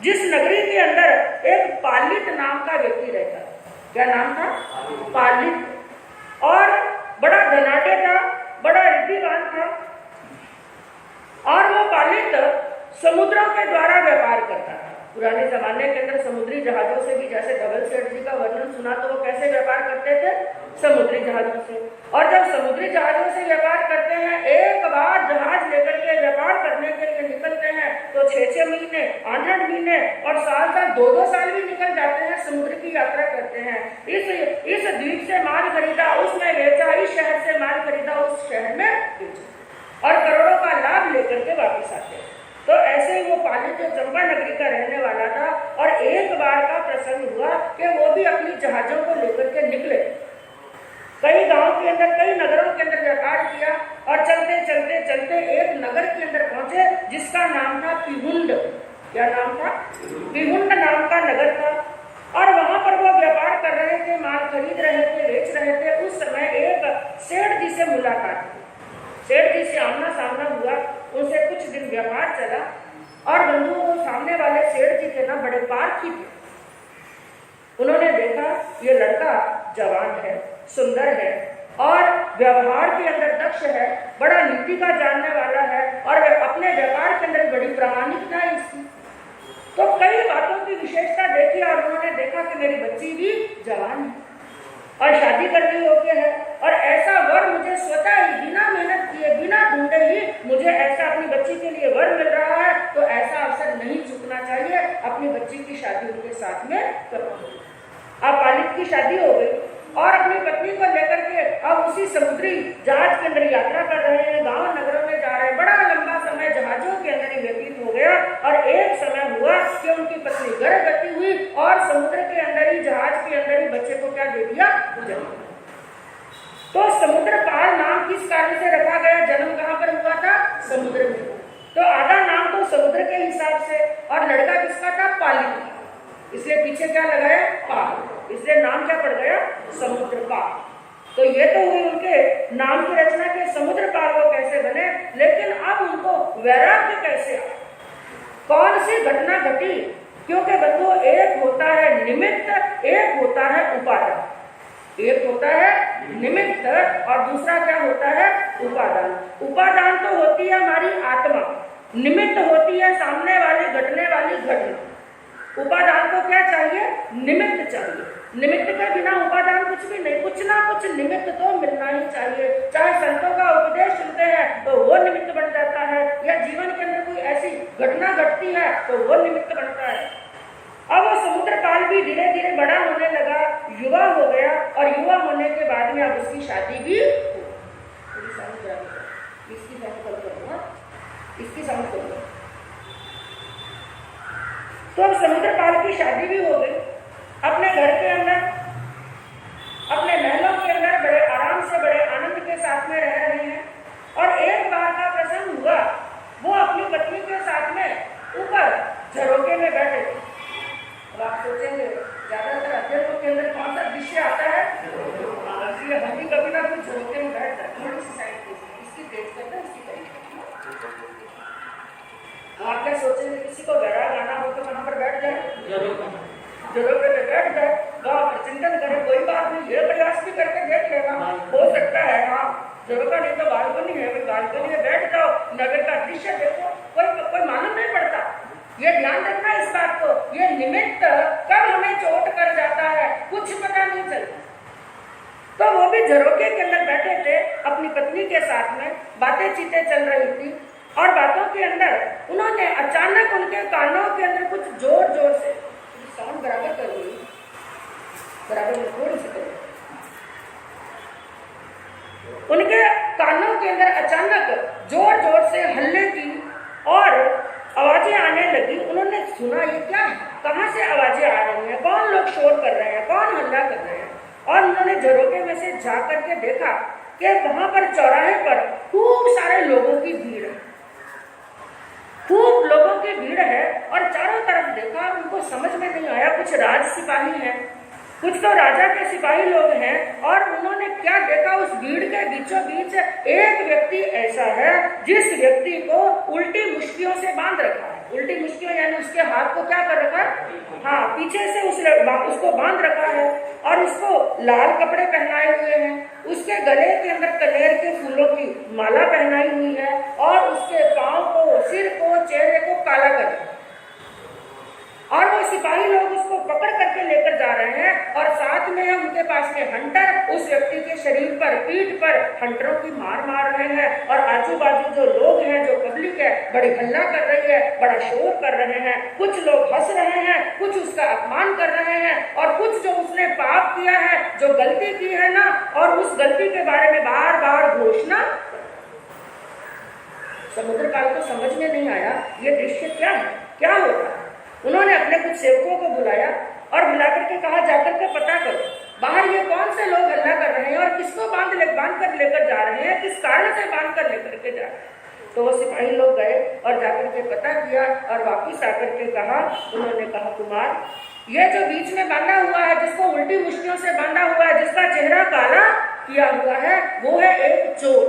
जिस नगरी के अंदर एक पालित नाम का व्यक्ति रहता। क्या नाम था? पालित। और बड़ा धनाढ्य था, बड़ा रिद्धिवान था। और वो पालित समुद्रों के द्वारा व्यापार करता था। पुराने जमाने के अंदर समुद्री जहाजों से भी, जैसे डबल सेठ जी का वर्णन सुना, तो वो कैसे व्यापार करते थे? समुद्री जहाजों से। और जब समुद्री जहाजों से व्यापार करते हैं, एक बार जहाज लेकर के व्यापार करने के लिए निकलते हैं तो 6-6 महीने, 8-8 महीने और साल 2-2 साल भी निकल जाते हैं, समुद्र की यात्रा करते हैं। इस द्वीप से माल खरीदा, उसमें बेचा, इस शहर से माल खरीदा, उस शहर में बेचा, और करोड़ों का लाभ लेकर के वापिस आते हैं। तो ऐसे ही वो पालित जो चंपा नगरी का रहने वाला था, और एक बार का प्रसंग हुआ कि वो भी अपनी जहाजों को लेकर के निकले, कई गांव के अंदर, कई नगरों के अंदर व्यापार किया, और चलते चलते चलते एक नगर के अंदर पहुंचे जिसका नाम था पिहुंड। क्या नाम था? पिहुंड नाम का नगर था। और वहां पर वो व्यापार कर रहे थे, माल खरीद रहे थे, बेच रहे थे। उस समय एक सेठ जी से मुलाकात हुई। सेठ जी से आमना सामना हुआ, उनसे कुछ दिन व्यापार चला। और बंधु, सामने वाले सेठ जी थे ना, बड़े पारखी थे। उन्होंने देखा ये लड़का जवान है, सुंदर है, और व्यवहार के अंदर दक्ष है, बड़ा नीति का जानने वाला है, और अपने व्यापार के अंदर बड़ी प्रामाणिकता है इसकी। तो कई बातों की विशेषता देखी, और उन्होंने देखा कि मेरी बच्ची भी जवान है और शादी करने योग्य है, और ऐसा वर मुझे स्वतः ही, बिना मेहनत किए, बिना ढूंढे ही मुझे ऐसा अपनी बच्ची के लिए वर मिल रहा है, तो ऐसा अवसर नहीं चूकना चाहिए, अपनी बच्ची की शादी उनके साथ में करो। अब पालित की शादी हो गई और अपनी पत्नी को लेकर के अब उसी समुद्री जहाज के अंदर यात्रा कर रहे हैं, गांव नगरों में जा रहे हैं। बड़ा लंबा समय जहाजों के अंदर ही व्यतीत हो गया, और एक समय हुआ कि उनकी पत्नी गर्भवती हुई, और समुद्र के अंदर ही, जहाज के अंदर ही बच्चे को क्या दे दिया? हिसाब से। और लड़का किसका था? पाली, इसलिए पीछे क्या लगाया? पाल, इसलिए नाम क्या पड़ गया? समुद्र पाल। तो ये तो हुई उनके नाम की रचना के समुद्र पाल वो कैसे बने, लेकिन अब उनको वैराग्य कैसे आया? कौन सी घटना घटी? क्योंकि बंधु एक होता है निमित्त, एक होता है उपादान। एक होता है निमित्त और दूसरा क्या होता है? उपादान। उपादान तो होती है हमारी आत्मा, निमित्त होती है सामने वाली घटने वाली घटना। उपादान को क्या चाहिए? निमित्त चाहिए। निमित्त के बिना उपादान कुछ भी नहीं। कुछ ना कुछ निमित्त तो मिलना ही चाहिए। चाहे संतों का उपदेश सुनते हैं तो वो निमित्त बन जाता है, या जीवन के अंदर कोई ऐसी घटना घटती है तो वो निमित्त बनता है। अब वो समुद्र पाल भी धीरे धीरे बड़ा होने लगा, युवा हो गया, और युवा होने के बाद में अब उसकी शादी भी इसकी समझ करूंगा। तो अब समुद्र पाल की शादी भी हो गई। अपने घर के अंदर, अपने महलों के अंदर बड़े आराम से, बड़े आनंद के साथ में रह रहे हैं। और एक बार का प्रसंग हुआ, वो अपनी पत्नी के साथ में ऊपर झरोके में बैठे थे। अब आप सोचेंगे ज्यादातर अध्ययनों के अंदर कौन सा दृश्य आता है? इसलिए हम भी कभी ना कभी झरोके में बैठ जाते हैं। थोड़ी सी साइड पे इसकी तेज करते हैं, इसकी करीब। आप क्या सोचेंगे किसी को वैराग आना हो तो कहाँ पर बैठ जाए? झरोके में बैठ जाए, गाँव पर चिंतन करे, कोई बात नहीं, ये प्रयास भी करके देख लेना, हो सकता है। हाँ, झरोका नहीं तो बालकनी है, बालकनी में बैठ जाओ, नगर का दृश्य देखो, कोई मालूम नहीं पड़ता। ये ध्यान रखना इस बात को, ये निमित्त कब हमें चोट कर जाता है कुछ पता नहीं चलता। तो वो भी झरोके के अंदर बैठे थे, अपनी पत्नी के साथ में बातें चीतें चल रही थी। और बातों के अंदर उन्होंने अचानक उनके कानों के अंदर कुछ जोर जोर से, साउंड बराबर कर रही, बराबर में थोड़ी सी करो, उनके कानों के अंदर अचानक जोर जोर से हल्ले की और आवाजें आने लगी। उन्होंने सुना ये क्या है, कहाँ से आवाजें आ रही हैं, कौन लोग शोर कर रहे हैं, कौन हल्ला कर रहे हैं। और उन्होंने झरोके में से जा करके देखा कि वहां पर चौराहे पर खूब सारे लोगों की भीड़ है, खूब लोगों की भीड़ है। और चारों तरफ देखा, उनको समझ में नहीं आया, कुछ राज सिपाही हैं, कुछ तो राजा के सिपाही लोग हैं। और उन्होंने क्या देखा, उस भीड़ के बीचों बीच एक व्यक्ति ऐसा है जिस व्यक्ति को उल्टी मुश्कियों से बांध रखा है। उल्टी मुश्कियों यानी उसके हाथ को क्या कर रखा है? हाँ, पीछे से उसको बांध रखा है और उसको लाल कपड़े पहनाए हुए हैं। उसके गले के अंदर कनेर के फूलों की माला पहनाई हुई है और उसके पांव को, सिर को, चेहरे को काला कर दिया। और वो सिपाही लोग उसको पकड़ करके लेकर जा रहे हैं और साथ में उनके पास में हंटर उस व्यक्ति के शरीर पर, पीठ पर हंटरों की मार मार रहे हैं। और आजू बाजू जो लोग हैं, जो पब्लिक है, बड़ी हल्ला कर रही है, बड़ा शोर कर रहे हैं। कुछ लोग हंस रहे हैं, कुछ उसका अपमान कर रहे हैं, और कुछ जो उसने पाप किया है, जो गलती की है ना, और उस गलती के बारे में बार बार घोषणा। समुद्रपाल को समझ में नहीं आया ये दृश्य क्या है, क्या हो रहा है। उन्होंने अपने कुछ सेवकों को बुलाया और बुला करके कहा, जाकर के पता करो बाहर ये कौन से लोग हल्ला कर रहे हैं और किसको बांध कर लेकर जा रहे हैं, किस कारण से बांध कर लेकर के जा रहे हैं। तो वो सिपाही लोग गए और जाकर के पता किया और वापिस आकर के कहा, उन्होंने कहा, कुमार, ये जो बीच में बांधा हुआ है, जिसको उल्टी मुश्किलों से बांधा हुआ है, जिसका चेहरा काला किया हुआ है, वो है एक चोर,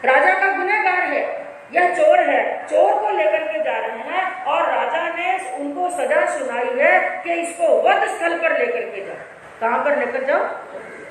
राजा का गुनहगार है, यह चोर है। चोर को लेकर के जा रहे हैं और राजा ने उनको सजा सुनाई है कि इसको वध स्थल पर लेकर के जाओ। कहां पर लेकर जाओ?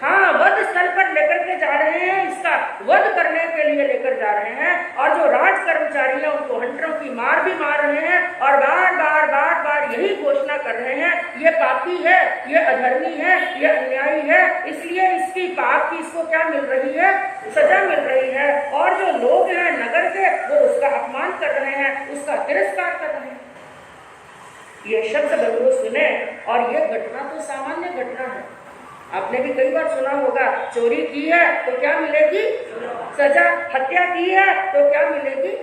हाँ, वध स्थल पर लेकर के जा रहे हैं, इसका वध करने के लिए लेकर जा रहे हैं। और जो राज कर्मचारी है उनको हंटरों की मार भी मार रहे हैं और बार बार यही घोषणा कर रहे हैं, ये पापी है, ये अधर्मी है, ये अन्यायी है, इसलिए इसकी पाप की इसको क्या मिल रही है? सजा मिल रही है। और जो लोग हैं नगर के, वो उसका अपमान कर रहे हैं, उसका तिरस्कार कर रहे हैं। ये शब्द बंधु सुने, और ये घटना तो सामान्य घटना है। आपने भी कई बार सुना होगा, चोरी की है तो क्या मिलेगी? सजा। हत्या की है तो क्या मिलेगी?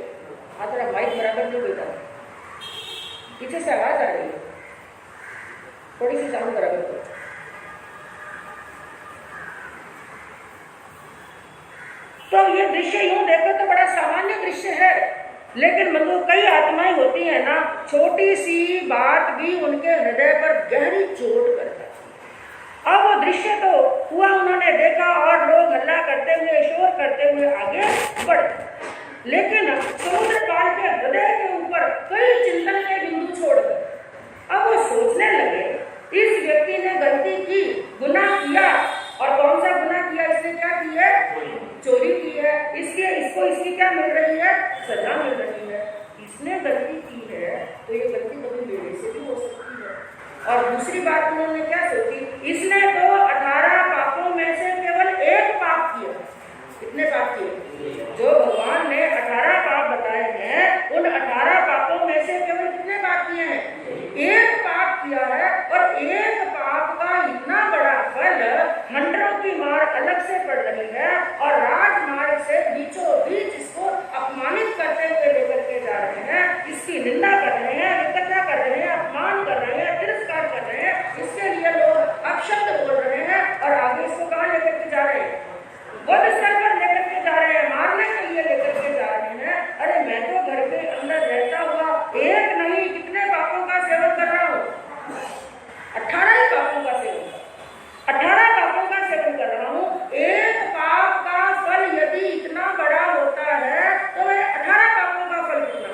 थोड़ा माइक बराबर नहीं बेटा, पीछे से आवाज आ रही है, थोड़ी सी साउंड बराबर करो। तो ये दृश्य यूं देखो तो बड़ा सामान्य दृश्य है, लेकिन बंधु कई आत्माएं होती है ना, छोटी सी बात भी उनके हृदय पर गहरी चोट कर जाती है। अब वो दृश्य तो हुआ, उन्होंने देखा और लोग हल्ला करते हुए, शोर करते हुए आगे बढ़, लेकिन समुद्र पाल के हृदय के ऊपर कई चिंतन के बिंदु छोड़कर अब वो सोचने लगे, इस व्यक्ति ने गलती की, गुनाह किया, और कौन सा गुनाह किया? इसने क्या की है? चोरी की है। इसकी क्या मिल रही है? सजा मिल रही है। इसने गलती की है तो ये गलती कभी मेरे से भी हो सकती है। और दूसरी बात उन्होंने क्या सोची, इसने तो 18 पापों में से केवल एक पाप किया। कितने पाप किए? जो भगवान ने 18 पाप बताए हैं, उन 18 पापों में से केवल कितने पाप किए हैं? एक पाप किया है। और एक पाप का इतना बड़ा फल, खंडरों की मार अलग से पड़ रही है और राजमार्ग से बीचों बीच इसको अपमानित करते हुए लेकर के जा रहे हैं, इसकी निंदा कर रहे हैं, विकटता कर रहे हैं, अपमान कर रहे हैं, तिरस्कार कर रहे हैं। इसके लिए लोग अपशब्द बोल रहे हैं और आगे इसको कहाँ लेकर के जा रहे हैं? वध स्थल पर लेकर के जा रहे हैं, मारने के लिए लेकर के जा रहे हैं। अरे मैं तो घर के अंदर रहता हुआ एक नहीं कितने पापों का सेवन कर रहा हूँ? 18 पापों का सेवन, 18 पापों का सेवन कर रहा हूँ। एक पाप का फल यदि इतना बड़ा होता है तो मैं 18 पापों का फल कितना?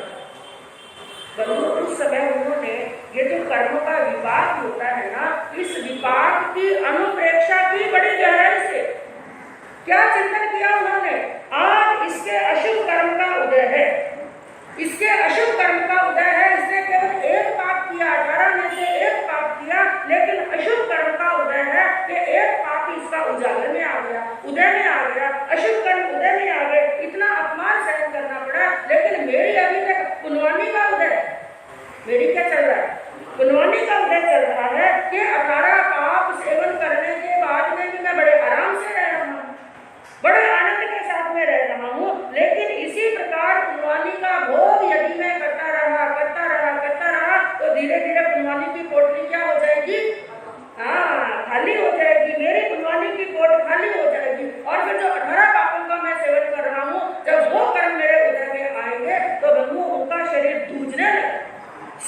बंधु उस समय उन्होंने ये जो कर्म का विपाक होता है ना, इस विपाक की अनुप्रेक्षा की बड़ी गहराई से। क्या चिंतन किया उन्होंने? आज इसके अशुभ कर्म का उदय है, इसके अशुभ कर्म का उदय है। इसने केवल एक पाप किया, 18 में से एक पाप किया, लेकिन अशुभ कर्म का उदय है कि एक पाप इसका उजागर में आ गया, उदय में आ गया, अशुभ कर्म उदय में आ गए। इतना अपमान सहन करना पड़ा, लेकिन मेरी अभी तक पुनवानी का उदय, मेरी क्या चल रहा है? पुनवानी का उदय चल रहा है कि 18 पाप सेवन करने के बाद में भी मैं बड़े आराम से रह रहा हूँ, बड़े आनंद के साथ में रह रहा हूँ। लेकिन इसी प्रकार पुनवानी का भोग यदि मैं करता रहा तो धीरे धीरे पुनवानी की पोटली क्या हो जाएगी? हाँ, खाली हो जाएगी। मेरी पुनवानी की पोट खाली हो जाएगी। और फिर जो 18 पापों का मैं सेवन कर रहा हूँ, जब वो कर्म मेरे उदय में आएंगे तो बंधु उनका शरीर धूजने लगे,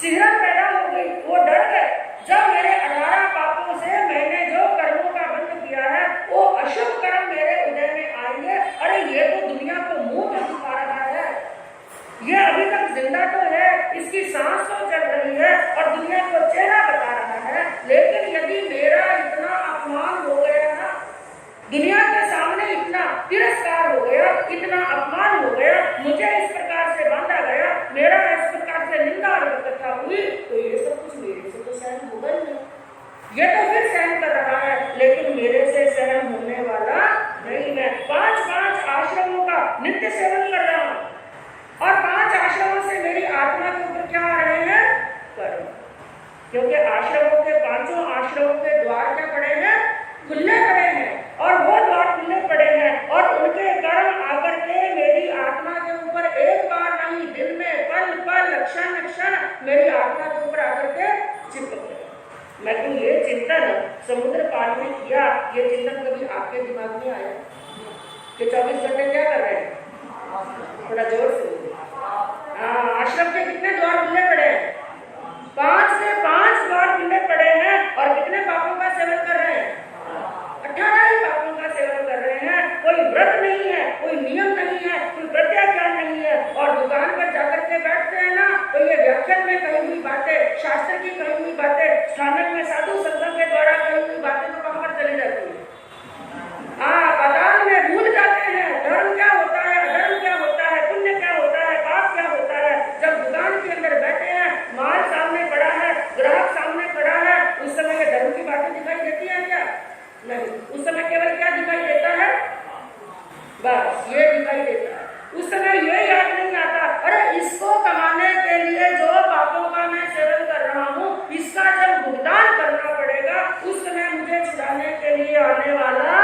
सिहरन पैदा हो गई, वो डर गए। जब मेरे 18 पापों से मैंने जो कर्मों का बंध किया है, वो अशुभ कर्म मेरे उदय में आएंगे। अरे ये तो दुनिया को मुंह में दिखा रहा है, ये अभी तक जिंदा तो है, इसकी सांस तो चल रही है और दुनिया को चेहरा बता रहा है। लेकिन यदि मेरा इतना अपमान हो गया ना, दुनिया के सामने इतना तिरस्कार हो गया, इतना अपमान हो गया, मुझे इस प्रकार से बांधा गया, मेरा इस प्रकार से निंदा और कथा हुई, तो ये सब कुछ मेरे से तो सहन होगा ही नहीं। ये तो फिर सहन कर रहा है, लेकिन मेरे से सहन होने वाला नहीं। मैं 5 आश्रमों का नित्य सेवन कर रहा हूँ और 5 आश्रमों से मेरी आत्मा के ऊपर क्या आ रहे हैं? कर्म। क्योंकि आश्रमों के 5 आश्रमों के द्वार क्या पड़े हैं? खुले पड़े हैं। और वो द्वार खुले पड़े हैं और उनके कर्म आकर के मेरी आत्मा के ऊपर एक बार नहीं, दिन में पल पल, क्षण क्षण मेरी आत्मा के ऊपर आकर के चिपक गए। मैं तो ये चिंतन समुद्र पाल में किया, ये चिंतन कभी आपके दिमाग में आया कि 24 घंटे क्या कर रहे हैं? थोड़ा जोर से। आश्रम के कितने द्वार खुले पड़े हैं? 5 से 5 द्वार खुले पड़े हैं और कितने पापों का सेवन कर रहे हैं? 18 ही पापों का सेवन कर रहे हैं। कोई व्रत नहीं है, कोई नियम नहीं है, कोई प्रत्याचार नहीं है। और दुकान पर जाकर के बैठते हैं ना, तो ये व्याख्यान में कही हुई बातें, शास्त्र की कही हुई बातें, स्थानक में साधु संतों के द्वारा कही हुई बातें तो कहाँ पर चली जाती है? पाताल में कूद जाते हैं। धर्म क्या होता है, अधर्म क्या होता है, पुण्य क्या होता है, पाप क्या होता है। जब दुकान के अंदर बैठे हैं, माल सामने पड़ा है, ग्राहक सामने खड़ा है, उस समय ये धर्म की बातें दिखाई देती है क्या? नहीं। उस समय केवल क्या दिखाई देता है? बस ये दिखाई देता है। उस समय ये याद नहीं आता, अरे इसको कमाने के लिए जो पापों का मैं सेवन कर रहा हूँ, इसका जब भुगतान करना पड़ेगा, उस समय मुझे छुड़ाने के लिए आने वाला।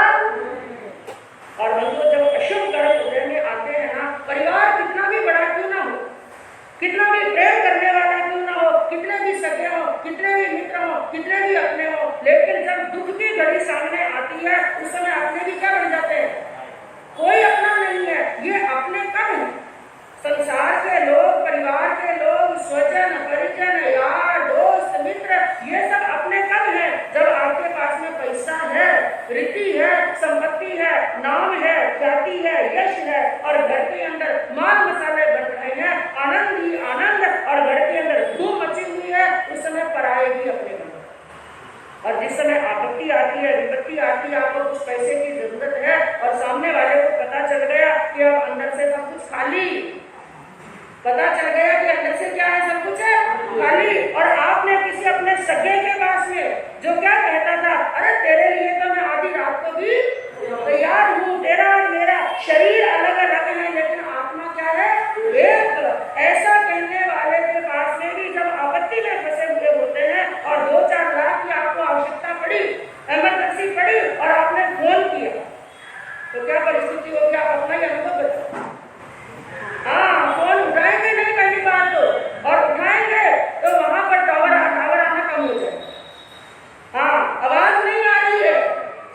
और बंधुओं, जब अशुभ कर्म उदय में आते हैं ना, परिवार कितना भी बड़ा क्यों ना हो, कितना भी प्रेम करने वाला क्यों ना हो, कितने भी सगे हो, कितने भी मित्र हो, कितने भी अपने हो, लेकिन जब दुख की घड़ी सामने आती है, उस समय अपने भी क्या बन जाते हैं? कोई अपना नहीं है। ये अपने कब है? संसार के लोग और जिस समय आपत्ति आती है, विपत्ति आती है, आपको कुछ पैसे की जरूरत है और सामने वाले को पता चल गया कि अब अंदर से सब कुछ खाली, पता चल गया कि अंदर से क्या है, सब कुछ है खाली, और आपने किसी अपने सगे के पास में जो क्या कहता था, अरे तेरे लिए तो मैं आधी रात को भी तैयार हूँ, तेरा और मेरा शरीर अलग अलग है लेकिन आत्मा क्या है, एक। ऐसा कहने वाले के पास में भी जब आपत्ति में फंसे हुए होते हैं और 2-4 लाख की आपको आवश्यकता पड़ी, इमरजेंसी पड़ी और आपने फोन किया, तो क्या परिस्थिति होगी, आप अपना ही अनुभव बताओ। हाँ, फोन उठाएंगे नहीं पहली बात तो, और उठाएंगे तो वहां पर टावर आना कम हो जाए। हाँ, आवाज नहीं आ रही है,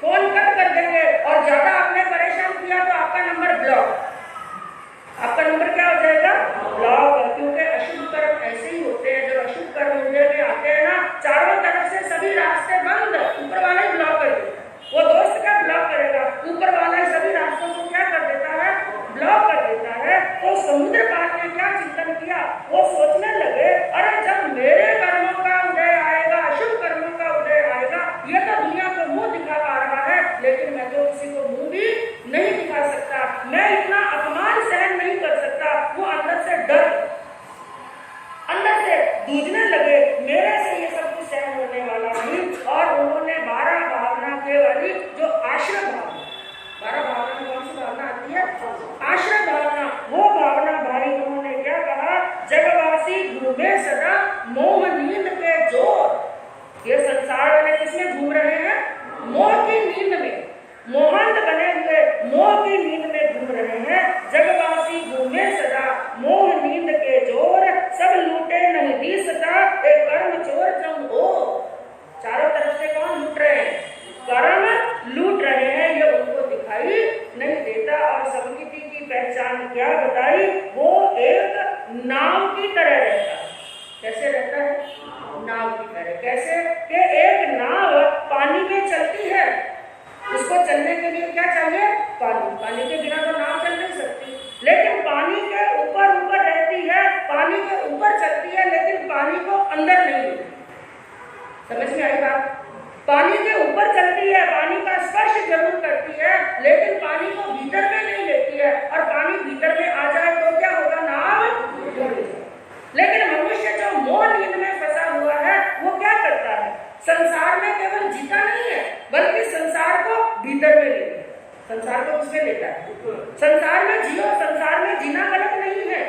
फोन कट कर देंगे, और ज्यादा आपने परेशान किया तो आपका नंबर ब्लॉक, आपका नंबर क्या हो जाएगा, ब्लॉक। क्योंकि अशुभ कर्म ऐसे ही होते हैं, जब अशुभ कर्म मुझे में आते हैं ना, चारों तरफ से सभी रास्ते बंद, ऊपर वाला ही ब्लॉक कर देता है। वो दोस्त क्या ब्लॉक करेगा, ऊपर वाला ही सभी रास्तों को क्या कर देता है, ब्लॉक कर देता है। तो समुद्र पाल ने क्या चिंतन किया, वो सोचने लगे, अरे जब मेरे कर्मों का उदय आएगा, अशुभ कर्मों का उदय आएगा, ये तो दुनिया को मुंह दिखा पा रहा है, लेकिन मैं तो किसी को मुंह भी नहीं दिखा सकता, मैं इतना अपमान सहन नहीं कर सकता। वो अंदर से डर, अंदर से जूझने लगे, मेरे से ये सब कुछ सहन होने वाला नहीं। और उन्होंने 12 भावना के वाली जो आश्रम भावना, 12 भावना में कौन सी भावना आती है, आश्रम भावना, वो भावना भाई उन्होंने क्या कहा, जगवासी घूमे सदा मोह नींद के जोर। ये संसार वाले किसमें घूम रहे हैं, मोह की नींद में, मोहंत बने हुए मोह की नींद में घूम रहे हैं। जगवासी घूमे सदा मोह नींद के जोर, सब लूटे नहीं दी सदा एक कर्म चोर तुम हो। चारों तरफ से कौन लूट रहे हैं, कर्म लूट रहे हैं, ये उनको दिखाई नहीं देता। और सममिति की पहचान क्या बताई, वो एक नाव की तरह रहता है। कैसे रहता है, नाव की तरह। कैसे कि एक नाव पानी में चलती है, उसको चलने के लिए क्या चाहिए, पानी, पानी के बिना तो नाव चल नहीं सकती, लेकिन पानी के ऊपर ऊपर रहती है, पानी के ऊपर चलती है, लेकिन पानी को अंदर नहीं लेती। समझ में आई बात, पानी के ऊपर चलती है, पानी का स्पर्श जरूर करती है, लेकिन पानी को भीतर में नहीं लेती है, और पानी भीतर में आ जाए तो क्या होगा, नाव डूब जाए। लेकिन मनुष्य जो मोह नींद में फंसा हुआ है, वो क्या करता है, संसार में केवल जीता नहीं है, बल्कि संसार को भीतर में लेता है। संसार को किसमें लेता है, संसार में जियो, संसार में जीना गलत नहीं है,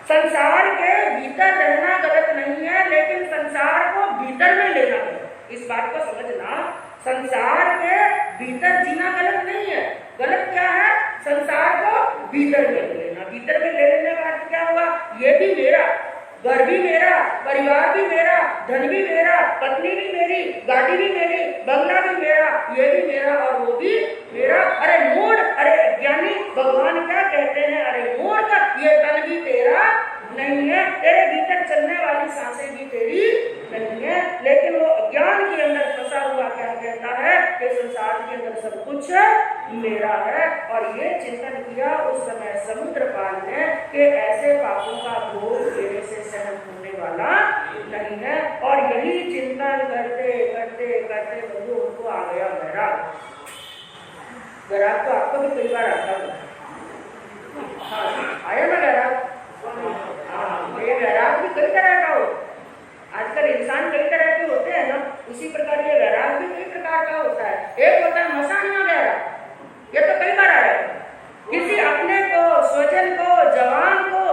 संसार के भीतर रहना गलत नहीं है, लेकिन संसार को भीतर में लेना गलत। इस बात को समझना, संसार के भीतर जीना गलत नहीं है, गलत क्या है, संसार को भीतर में लेना। भीतर में ले लेने का अर्थ क्या हुआ, ये भी मेरा, घर भी मेरा, परिवार भी मेरा, धन भी मेरा, पत्नी भी मेरी, गाड़ी भी मेरी, बंगला भी मेरा, ये भी मेरा और वो भी मेरा। अरे मूढ़, अरे अज्ञानी, भगवान क्या कहते हैं, अरे मूर्ख, ये तन भी तेरा नहीं है, तेरे भीतर चलने वाली सांसें भी तेरी नहीं है। लेकिन वो अज्ञान के अंदर फंसा हुआ क्या कहता है कि संसार के अंदर सब कुछ मेरा है। और ये चिंतन किया उस समय समुद्रपाल ने कि ऐसे पापों का भोग मेरे से सहन होने वाला नहीं है। और यही चिंतन करते करते करते बंधु उनको आ गया वैराग। वैराग तो आपको भी कई बार आता है, हाँ आया ना वैराग, हाँ ये वैराग भी कई तरह का हो। आजकल इंसान कई तरह के होते हैं ना, उसी प्रकार ये वैराग भी कई प्रकार का होता है। एक होता है मसानिया वैराग, ये तो कई बार आया, किसी अपने को, स्वजन को, जवान को,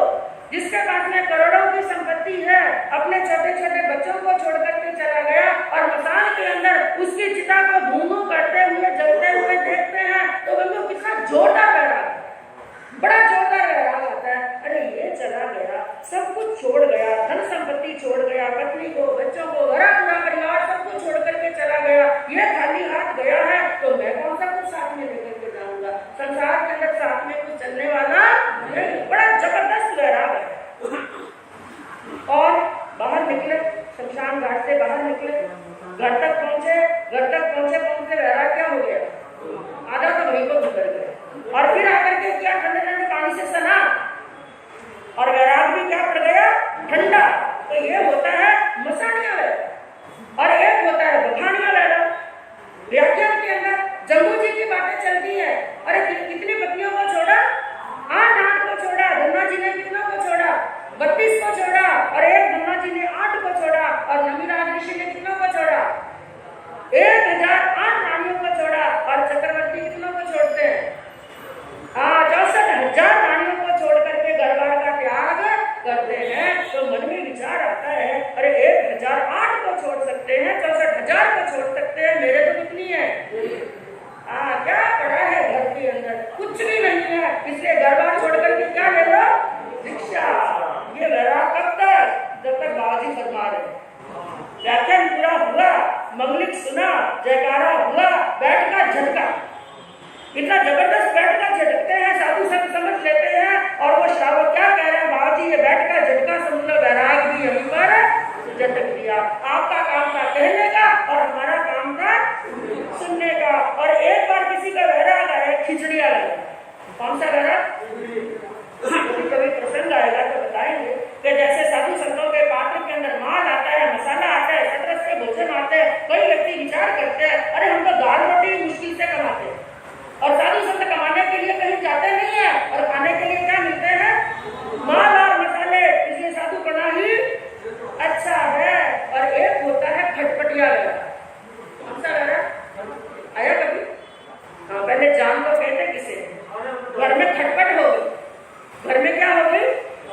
जिसके पास में करोड़ों की संपत्ति है, अपने छोटे छोटे बच्चों को छोड़ करके चला गया और मसान के अंदर उसकी चिता को धूमू करते हुए, जलते हुए देखते हैं, तो बंधु कितना जोरदार वैराग, बड़ा जोरदार वैराग आता है। अरे ये चला गया, सब कुछ छोड़ गया, धन संपत्ति छोड़ गया, पत्नी को, बच्चों को, घर पूरा परिवार सब कुछ छोड़ करके चला गया, ये खाली हाथ गया है, तो मैं कौन सा कुछ साथ में लेकर के जाऊंगा। संसार के अंदर साथ में कुछ चलने वाला नहीं, बड़ा जबरदस्त वैराग है। और बाहर निकले, शमशान घाट से बाहर निकले, घर तक पहुंचे, घर तक पहुंचे वैराग क्या हो गया, आधा तो वहीं को गुजर गया। और फिर आकर के क्या, ठंडे ठंडे पानी से सना, और वैराग भी क्या पड़ गया, ठंडा। तो ये होता है मसानिया वैराग। और एक होता है बखानिया लैला। व्याख्यान के अंदर जम्मू जी की बातें चलती है, अरे कितनी पत्नियों को छोड़ा, 8 को छोड़ा। धन्ना जी ने कितनों को छोड़ा, 32 को छोड़ा, और एक धन्ना जी ने 8 को छोड़ा, और नमीराज ऋषि ने कितनों को छोड़ा, 1008 रानियों को छोड़ा। और चक्रवर्ती कितनों को छोड़ते हैं, 64,000 रानियों को छोड़ करके गढ़वाल का त्याग करते हैं। तो मन में विचार आता है, अरे 1008 को छोड़ सकते हैं, 64,000 को छोड़ सकते हैं, मेरे तो कितनी है, क्या पड़ा है घर के अंदर, कुछ भी नहीं है। इसलिए गढ़वाल छोड़ करके क्या ले लो, रिक्शा। ये लड़ा कब तक, जब तक बाबाजी फरमा रहे। व्याख्यान पूरा हुआ, मंगलिक सुना, जयकारा हुआ, बैठ का झटका, इतना जबरदस्त बैठ का झटकते हैं, साधु संत समझ लेते हैं। और वो श्रावक क्या कह रहे हैं, बाबाजी ये बैठ का झटका समझ लो, वैराग भी यहीं पर झटक दिया। आपका काम था कहने का और हमारा काम था सुनने का। और एक बार किसी का वैराग आया, खिचड़िया लगा। कौन सा वैराग, कभी प्रसंग आएगा तो बताएंगे कि जैसे साधु संतों के पात्र के अंदर माल आता है, मसाला आता है, सत्रह से भोजन आते हैं, कई व्यक्ति विचार करते हैं, अरे हम तो दाल रोटी मुश्किल से कमाते हैं, और साधु संत कमाने के लिए कहीं जाते नहीं है, और खाने के लिए क्या मिलते हैं, माल और मसाले। इसलिए साधु बना ही अच्छा है। और एक होता है खटपटिया वैराग। कौन सा वैराग आया कभी, पहले जान को कहते किसे, घर में खटपट हो गई, घर में क्या हो गई,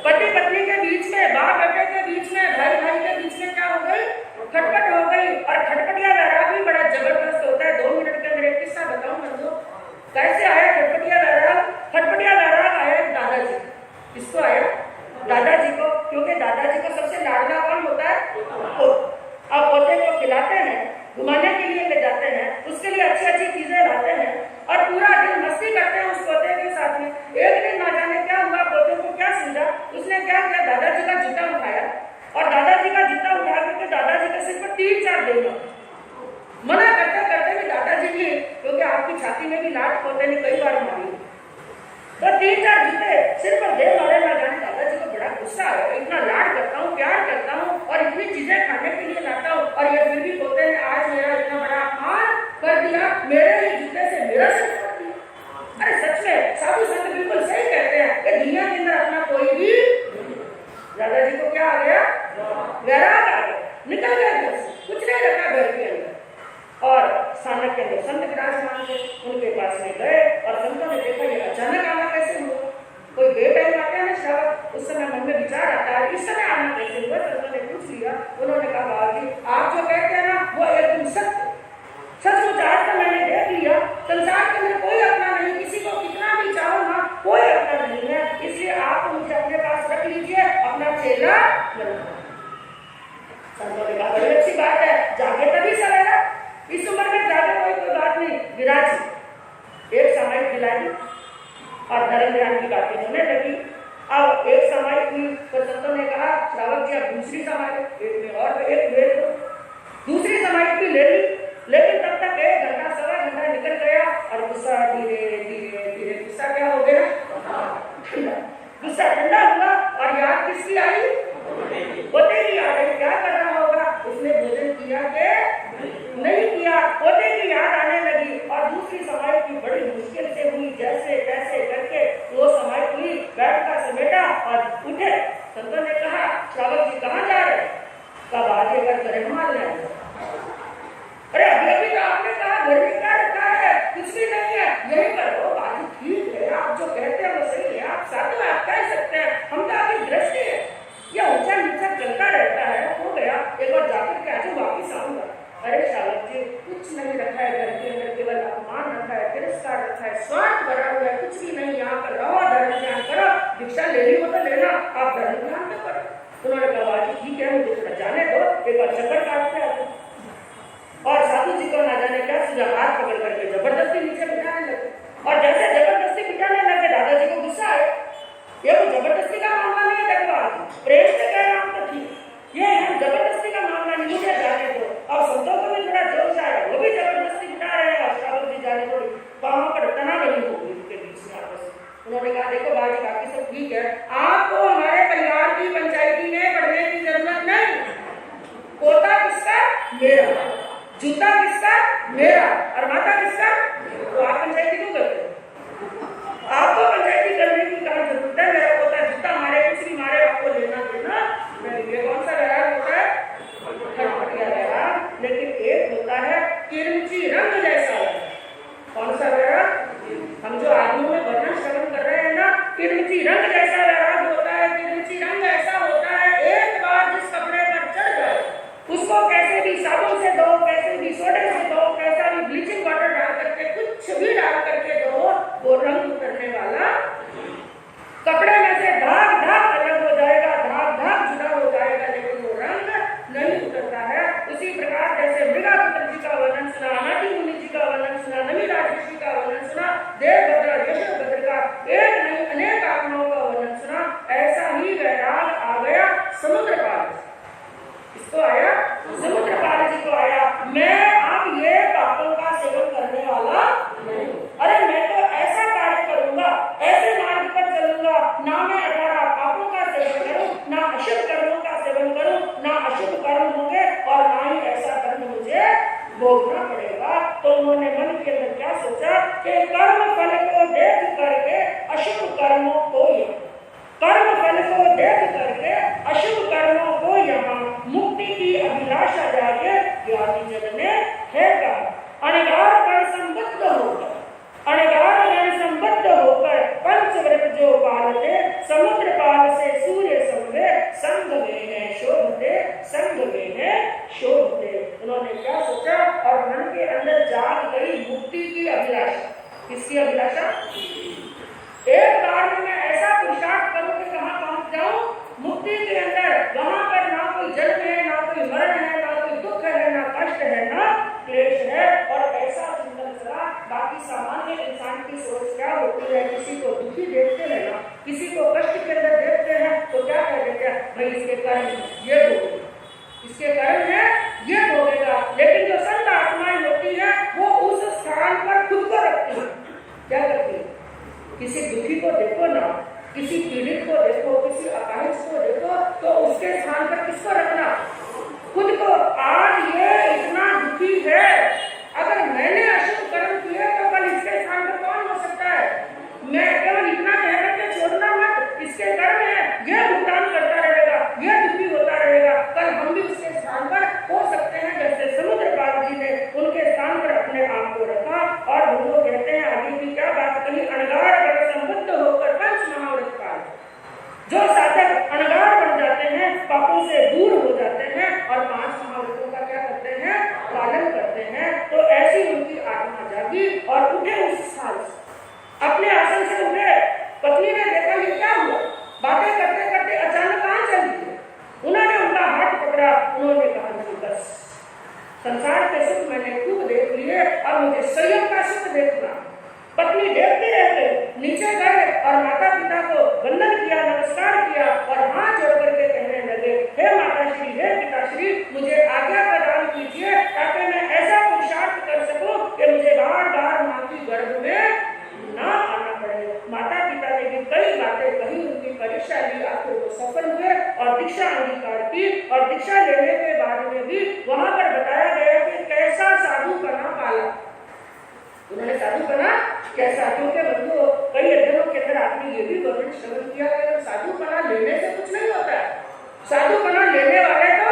पति पत्नी के बीच में, बाप बेटे के बीच में, भाई भाई के बीच में क्या हो गई, खटपट हो गई। और खटपटिया वैराग भी बड़ा जबरदस्त होता है। 2 मिनट के अंदर एक किस्सा बताऊं बंधु, कैसे आया खटपटिया वैराग। खटपटिया वैराग आया दादाजी, किसको आया, दादाजी को, क्योंकि दादाजी को सबसे लाडला कौन होता है, अब पोते को खिलाते हैं, घुमाने के लिए ले जाते हैं, उसके लिए अच्छी अच्छी चीजें लाते हैं, और पूरा दिन मस्ती करते हैं उस पोते के साथ में। एक दिन ना जाने क्या हुआ, पोते को क्या सूझा, उसने क्या किया, दादाजी का जूता उठाया, और दादाजी का जूता उठा करके दादाजी के सिर पर 3-4 दे दिया। मना करते करते भी दादाजी ने, क्योंकि आपकी छाती में भी लाट पोते ने कई बार मारी, तो 3-4 जूते सिर पर दे मारे। ना जाने दादाजी को बड़ा गुस्सा आया, इतना लाड करता हूँ, प्यार करता हूँ, और इतनी चीजें खाने के लिए लाता हूँ, और ये फिर भी पोते ने आज मेरा इतना बड़ा अपमान कर दिया, मेरे ही जूते से मेरा सिर फोड़ दिया। अरे सच में साधु संत बिल्कुल सही कहते हैं कि दुनिया के अंदर अपना कोई भी, दादाजी को क्या आ गया, वैराग आ गया, निकल गया घर से, कुछ नहीं रखा घर के अंदर। और स्थानक के अंदर संत विराजमान थे, उनके पास में गए, और संतों ने देखा ये अचानक आना कैसे हुआ। कोई बेटाइम आते हैं ना श्रावक, उस समय मन में विचार आता है, इस समय आना कैसे हुआ। संतों ने पूछ लिया, उन्होंने कहा बाबाजी आप जो कहते हैं ना वो एकदम सत्य, सचमुच आज तो मैंने देख लिया, संसार के अंदर कोई अपना नहीं, किसी को कितना भी चाहो ना कोई अपना नहीं है, इसलिए आप मुझे अपने पास रख लीजिए, अपना चेला बना। संतों ने कहा बड़ी अच्छी बात है, जागे तभी सवेरा, इस उम्र में जागे कोई बात नहीं, विराज। एक समय दिलाई और धर्म ध्यान की बातें होने लगी। अब एक समय हुई तो संतों ने कहा श्रावक जी अब दूसरी समय, एक में और एक ले लो, दूसरी समय भी ले ली। लेकिन तब तक 1 घंटा 1.25 घंटा निकल गया, और गुस्सा धीरे धीरे धीरे गुस्सा क्या हो गया, गुस्सा ठंडा हुआ, और याद किसकी आई, पोते की याद आई। क्या कर रहा होगा, उसने भोजन किया कि नहीं किया, पोते की याद आने लगी। और दूसरी समय की बड़ी मुश्किल से हुई, जैसे तैसे करके वो समय हुई, बैठ का समेटा और उठे। संतों ने कहा श्रावक जी कहाँ जा रहे, कब आगे कर करे मान लें। अरे अभी तो आपने कहा घर में क्या रखा है, कुछ भी नहीं है, यही करो। बाजी ठीक है, आप जो कहते हैं वो सही है, आप साधु आप कह सकते हैं, हम तो आपकी दृष्टि है, ये ऊंचा नीचा चलता रहता है, हो गया एक बार जाकर के आज वापिस आऊंगा। अरे श्रावक जी कुछ नहीं रखा है घर के अंदर, केवल अपमान रखा है, तिरस्कार रखा है, स्वार्थ भरा हुआ है, कुछ भी नहीं। यहाँ पर रहो, धर्म ध्यान करो, दीक्षा ले ली हो तो लेना, आप धर्म ध्यान तो करो। उन्होंने कहा बाजी ठीक है, मुझे थोड़ा जाने दो, एक बार चक्कर काटते आते। और साधु जी को ना जाने क्या सुझा, हाथ पकड़ करके जबरदस्ती नीचे बिठाने लगे। और जैसे जबरदस्ती बिठाने लगे दादाजी को गुस्सा आया, ये कोई जबरदस्ती का मामला नहीं है, प्रेम से कह रहा हूं तो ठीक, ये जबरदस्ती का मामला नहीं, मुझे जाने दो। और संतों को भी थोड़ा जोश आया, वो भी जबरदस्ती बिठा रहे हैं, और श्रावक जी जाने थोड़ी पाँव पर तना नहीं होगी उनके बीच में आपस में। उन्होंने कहा देखो बाजी बाकी सब ठीक है, आपको हमारे परिवार की पंचायती में पढ़ने की जरूरत नहीं, पोता किसका मेरा। जूता किसका? मेरा। और माता किसका? तो आप पंचायती क्यों करते हो? आपको पंचायती करने की क्या जरूरत है? मेरा पोता जूता मारे, कुछ भी मारे, आपको लेना देना नहीं। ये कौन सा व्यवहार होता है? खटपटिया व्यवहार। लेकिन एक होता है किरमिची रंग जैसा। कौन सा व्यवहार? हम जो आदमी में वर्णन श्रवण कर रहे हैं ना, किरमिची रंग जैसा व्यवहार होता है। किरमिची रंग ऐसा होता है, एक बार जिस कपड़े पर चढ़ जाए उसको कैसे भी साबुन से धो, कैसे भी सोडे से धो, कैसा भी ब्लीचिंग पाउडर डाल करके, कुछ भी डाल करके धो, वो रंग उतरने वाला। कपड़े में से धाग धाग अलग हो जाएगा, धाग धाग जुड़ा हो जाएगा, लेकिन वो रंग नहीं उतरता है। उसी प्रकार जैसे मृगापुत्र जी का वर्णन सुना, नाटी मुनि जी का वर्णन सुना, नमी राजर्षि का वर्णन सुना, देवभद्र यशोभद्र का एक नहीं अनेक आत्माओं का वर्णन सुना, ऐसा ही वैराग आ गया समुद्र पाल। इसको आया समुद्र पाल जी को आया, मैं अब ये पापों का सेवन करने वाला नहीं। अरे मैं तो ऐसा कार्य करूंगा, ऐसे मार्ग पर चलूंगा, ना मैं 18 पापों का सेवन करूं, ना अशुभ कर्मों का सेवन करूं, ना अशुभ कर्म होंगे और ना ही ऐसा कर्म मुझे भोगना पड़ेगा। तो उन्होंने मन के अंदर क्या सोचा कि कर्म फल को देख करके अशुभ कर्मों को कर्म फल को देख करके अशुभ कर्मों को यहाँ मुक्ति की अभिलाषा जागे ज्ञानी जन ने है कहा। अनगार कर संबद्ध होकर, अनगार कर संबद्ध होकर पंचव्रत जो पालते, समुद्र पाल से सूर्य संगे संग में है शोभते, संग में है शोभते। उन्होंने क्या सोचा और मन के अंदर जाग गई मुक्ति की अभिलाषा। किसकी अभिलाषा? एक बार में मैं ऐसा पुरुषार्थ करूं कि कहां पहुंच जाऊं मुक्ति के अंदर। वहां पर ना कोई जन्म है, ना कोई मरण है, ना कोई दुख है, ना कष्ट है, ना क्लेश है। और ऐसा चिंतन करा। बाकी सामान्य इंसान की सोच क्या होती है? किसी को दुखी देखते हैं ना, किसी को कष्ट के अंदर देखते हैं तो क्या कह देते हैं? भाई इसके कर्म ये भोगेगा, इसके कर्म है ये भोगेगा। लेकिन जो संत आत्माएं होती है वो उस स्थान पर खुद को रखती है। क्या करती है? किसी दुखी को देखो ना, किसी पीड़ित को देखो, किसी अकाहित को देखो, तो उसके स्थान पर किसको रखना? खुद को। आज ये इतना दुखी है, अगर मैंने अशुभ कर्म किए तो कल इसके स्थान पर कौन हो सकता है? मैं केवल इतना कह करके छोड़ना मत, इसके कर्म है, यह भुगतान करता रहेगा, यह दुखी होता रहेगा, कल हम भी उसके स्थान पर हो सकते हैं। जैसे समुद्र पाल जी ने उनके स्थान पर अपने आप को रखा। और वो कहते हैं आगे की क्या बात कही? अनगार कर संबद्ध होकर पंच महाव्रत पाल। जो साधक अनगार बन जाते हैं, पापों से दूर हो जाते हैं और 5 महाव्रतों का क्या करते हैं? पालन करते हैं। तो ऐसी उनकी आत्मा जागी और उठे उस स्थान से, अपने आसन से उठे। पत्नी ने देखा ये क्या हुआ, बातें करते करते अचानक कहां चल गए। उन्होंने उनका हाथ पकड़ा, उन्होंने कहा नहीं बस, संसार के सुख मैंने खूब देख लिए, अब मुझे संयम का सुख देखना। पत्नी देखते रह गए, नीचे गए और माता पिता को वंदन किया, नमस्कार किया और हाथ जोड़ करके कहने लगे, हे माता श्री, हे पिताश्री, मुझे आज्ञा प्रदान कीजिए ताकि मैं ऐसा पुरुषार्थ कर सकूं कि मुझे बार बार मां की गर्भ में ना आना पड़े। माता पिता ने भी कई बातें कही, उनकी परीक्षा ली, आखिर वो सफल हुए और दीक्षा अंगीकार की। और दीक्षा लेने के बाद में भी वहां पर बताया गया कि कैसा साधु बना पाला। उन्होंने साधु बना कैसा? क्योंकि बंधुओं कई अध्ययनों के अंदर आपने ये भी वर्णन श्रवण किया कि साधु बना लेने से कुछ नहीं होता है। साधु बना लेने वाले तो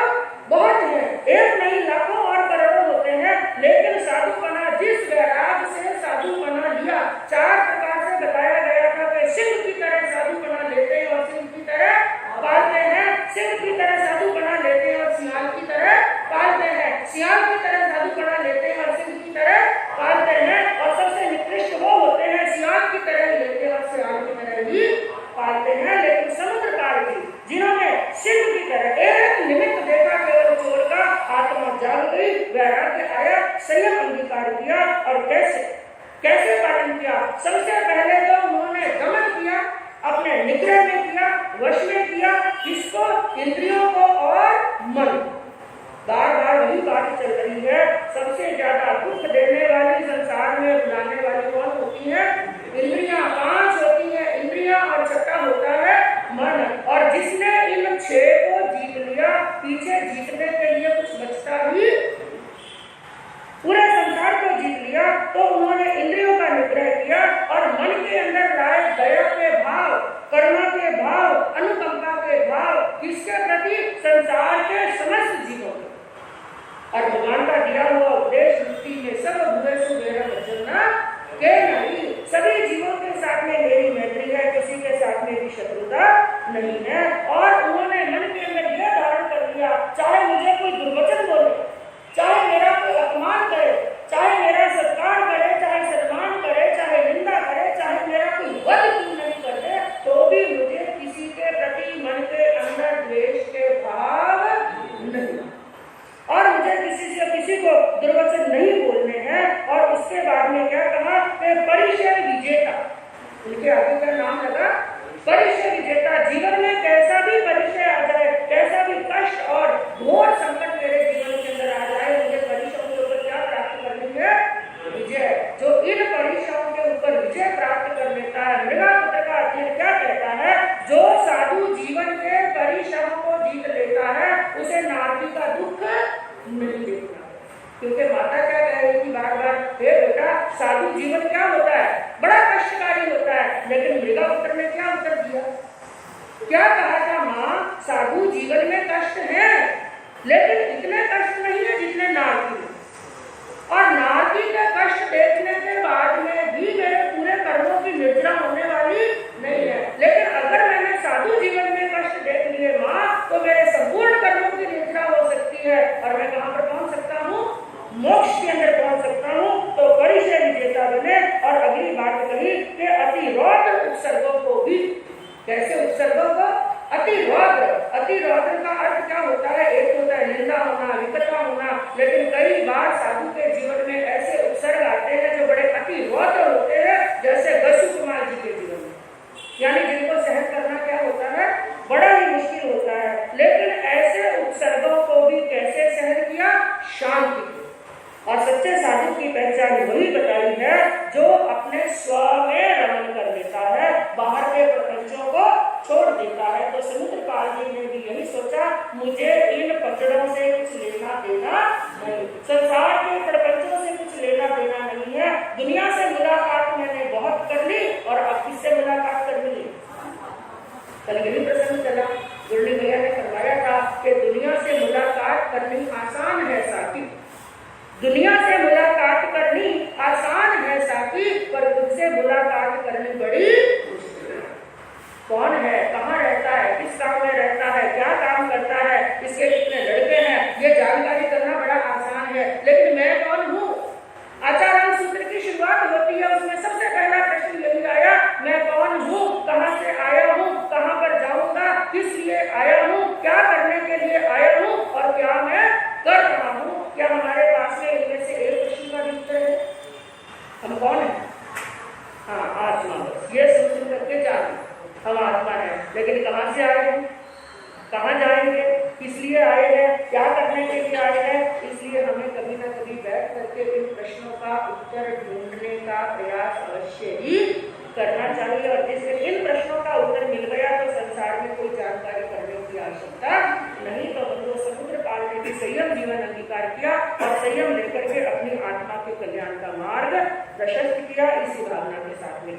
बहुत हैं, एक नहीं लाखों और करोड़ों होते हैं। लेकिन साधु बना जिस वैराग से साधु बना लिया, 4 प्रकार से बताया गया था कि सिंह की तरह साधु बना लेते हैं और सिंह की तरह पालते हैं, सिंह की तरह साधु बना लेते हैं और सियाल की तरह पालते हैं, सियाल की तरह साधु बना लेते हैं और सिंह की तरह पालते हैं। और सबसे निकृष्ट वो होते हैं सियाल की तरह लेते हैं और सियाल की तरह ही पालते हैं। लेकिन समुद्र पाल जी जिन्होंने सिंह की तरह एक निमित्त देखा केवल चोर का, आत्मा जाग गई, वैराग्य आया, संयम अंगीकार किया। और कैसे पालन किया? सबसे पहले तो उन्होंने दमन किया, अपने निग्रह में किया, वश में किया। किसको? इंद्रियों को और मन। बार बार वही बात चल रही है, सबसे ज्यादा दुख देने वाली, संसार में बुलाने वाली कौन होती है? इंद्रियां। 5 होती है इंद्रियां और 6 होता है मन। और जिसने इन 6 को जीत लिया, पीछे जीतने के लिए कुछ बचता ही तो उन्होंने इंद्रियों का निग्रह किया और मन के अंदर लाए दया के भाव, करुणा के भाव, अनुकंपा के भाव, किसके प्रति? संसार के समस्त जीवों के। और भगवान का दिया हुआ उपदेश मुक्ति में सब भुवे सुबेरा बचना के नहीं, सभी जीवों के साथ में मेरी मैत्री है, किसी के साथ मेरी शत्रुता नहीं है। और उन्होंने मन के अंदर यह धारण कर लिया, चाहे मुझे कोई दुर्वचन बोले, चाहे मेरा कोई अपमान करे, चाहे मेरा सत्कार करे, चाहे सम्मान करे, चाहे निंदा करे, चाहे मेरा कोई वध क्यों नहीं कर दे, तो भी मुझे किसी के प्रति मन के अंदर द्वेष के भाव नहीं, और मुझे किसी को दुर्वचन नहीं बोलने हैं। और उसके बाद में क्या कहा कि परिचय विजेता, उनके आगे का नाम लगा परिचय विजेता। जीवन में कैसा भी परिचय आ जाए, कैसा भी कष्ट और घोर संकट मेरे जीवन के अंदर आ जाए, मुझे परिचयों के ऊपर क्या प्राप्त करनी है? विजय। जो इन परिचयों के ऊपर विजय प्राप्त कर लेता है, मृगापुत्र का अध्ययन क्या कहता है? जो साधु जीवन के परिचयों को जीत लेता है, उसे नारी का दुख नहीं देखना। क्योंकि माता क्या कह रही थी बार बार, हे बेटा साधु जीवन क्या होता है? बड़ा कष्टकारी होता है। लेकिन मृगापुत्र ने क्या उत्तर दिया? क्या कहा था? माँ, साधु जीवन में कष्ट है, लेकिन इतने कष्ट नहीं है जितने नारकी में। और नारकी के कष्ट देखने के बाद में भी मेरे पूरे कर्मों की निर्जरा होने वाली नहीं है। लेकिन अगर मैंने साधु जीवन में कष्ट देख लिए माँ, तो मेरे संपूर्ण कर्मों की निर्जरा हो सकती है, और मैं कहाँ पर पहुंच सकता हूँ? मोक्ष के अंदर पहुंच सकता हूँ। तो परिचय विजेता बने। और अगली बात कही कि अति रौद्र उपसर्गों को भी, कैसे उपसर्गों को? अति रौद्र। अति रौद्र का अर्थ क्या होता है? एक होता है निंदा होना, विकटता होना, लेकिन कई बार साधु के जीवन में ऐसे उपसर्ग आते हैं जो बड़े अति रौद्र होते हैं, जैसे गशु कुमार जी के जीवन में, यानी जिनको सहन करना क्या होता है? बड़ा ही मुश्किल होता है। लेकिन ऐसे उपसर्गों को भी कैसे सहन किया? शांति। और सच्चे साधु की पहचान वही बताई है जो अपने स्व में रमन कर देता है, बाहर के प्रपंचों को छोड़ देता है। तो समुद्रपाल जी ने भी यही सोचा, मुझे इन पकड़ों से कुछ लेना देना नहीं, संसार के प्रपंचों से कुछ लेना देना नहीं है। दुनिया से मुलाकात मैंने बहुत कर ली, और अब किससे मुलाकात करनी है? कल यही प्रसंग चला, गुरली भैया ने फरमाया था कि दुनिया से मुलाकात करनी आसान है साथी, दुनिया से मुलाकात करनी आसान है साथी, पर तुझसे मुलाकात करनी बड़ी मुश्किल है। कौन है, कहाँ रहता है, किस गांव में रहता है, क्या काम करता है, इसके कितने लड़के हैं, ये जानकारी करना बड़ा आसान है। लेकिन मैं कौन हूँ? आचार्य सूत्र की शुरुआत होती है, उसमें सबसे पहला प्रश्न यही आया, मैं कौन हूँ, कहाँ से आया हूँ, कहाँ पर जाऊंगा, किस लिए आया हूँ, क्या करने के लिए आया हूँ, और क्या मैं कर रहा हूँ। क्या हमारे पास में इनमें से एक प्रश्न का उत्तर है? हम कौन है? हाँ, आत्मा। ये सोच करके जाए हम आत्मा है, लेकिन कहाँ से आए हैं, कहाँ जाएंगे, किस लिए आए हैं, क्या करने के लिए आए हैं? इसलिए हमें कभी ना कभी बैठ करके इन प्रश्नों का उत्तर ढूंढने का प्रयास अवश्य ही करना चाहिए। और जिससे इन प्रश्नों का उत्तर मिल गया तो संसार में कोई जानकारी करने की आवश्यकता नहीं। तो बंधु समुद्रपाल ने भी संयम जीवन अंगीकार किया और संयम लेकर के अपनी आत्मा के कल्याण का मार्ग प्रशस्त किया। इसी भावना के साथ में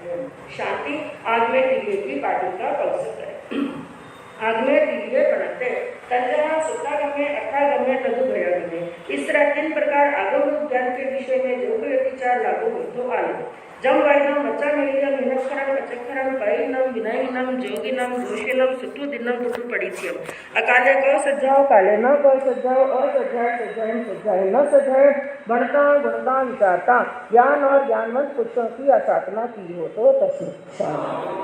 शांति आग में टिके की पाटिल का अवसर करें। आग में टिके बनते तंजना सुता गमे अथा गमे तदु भया गमे। इस तरह 3 प्रकार आगम ज्ञान के विषय में जो कोई विचार लागू हो तो आलो जम वाइनम मच्चा मेलियम विनक्षरम कचक्षरम पैनम विनयनम जोगिनम दोषिनम सुटु दिनम पुटु पड़ीथियम। अकाले को सज्जाओ काले न को सज्जाओ असज्जाए सज्जाए सज्जाए न सज्जाए बढ़ता गुणता विचारता ज्ञान और ज्ञानवंत पुरुषों की आसाधना की हो तो तस्वीर।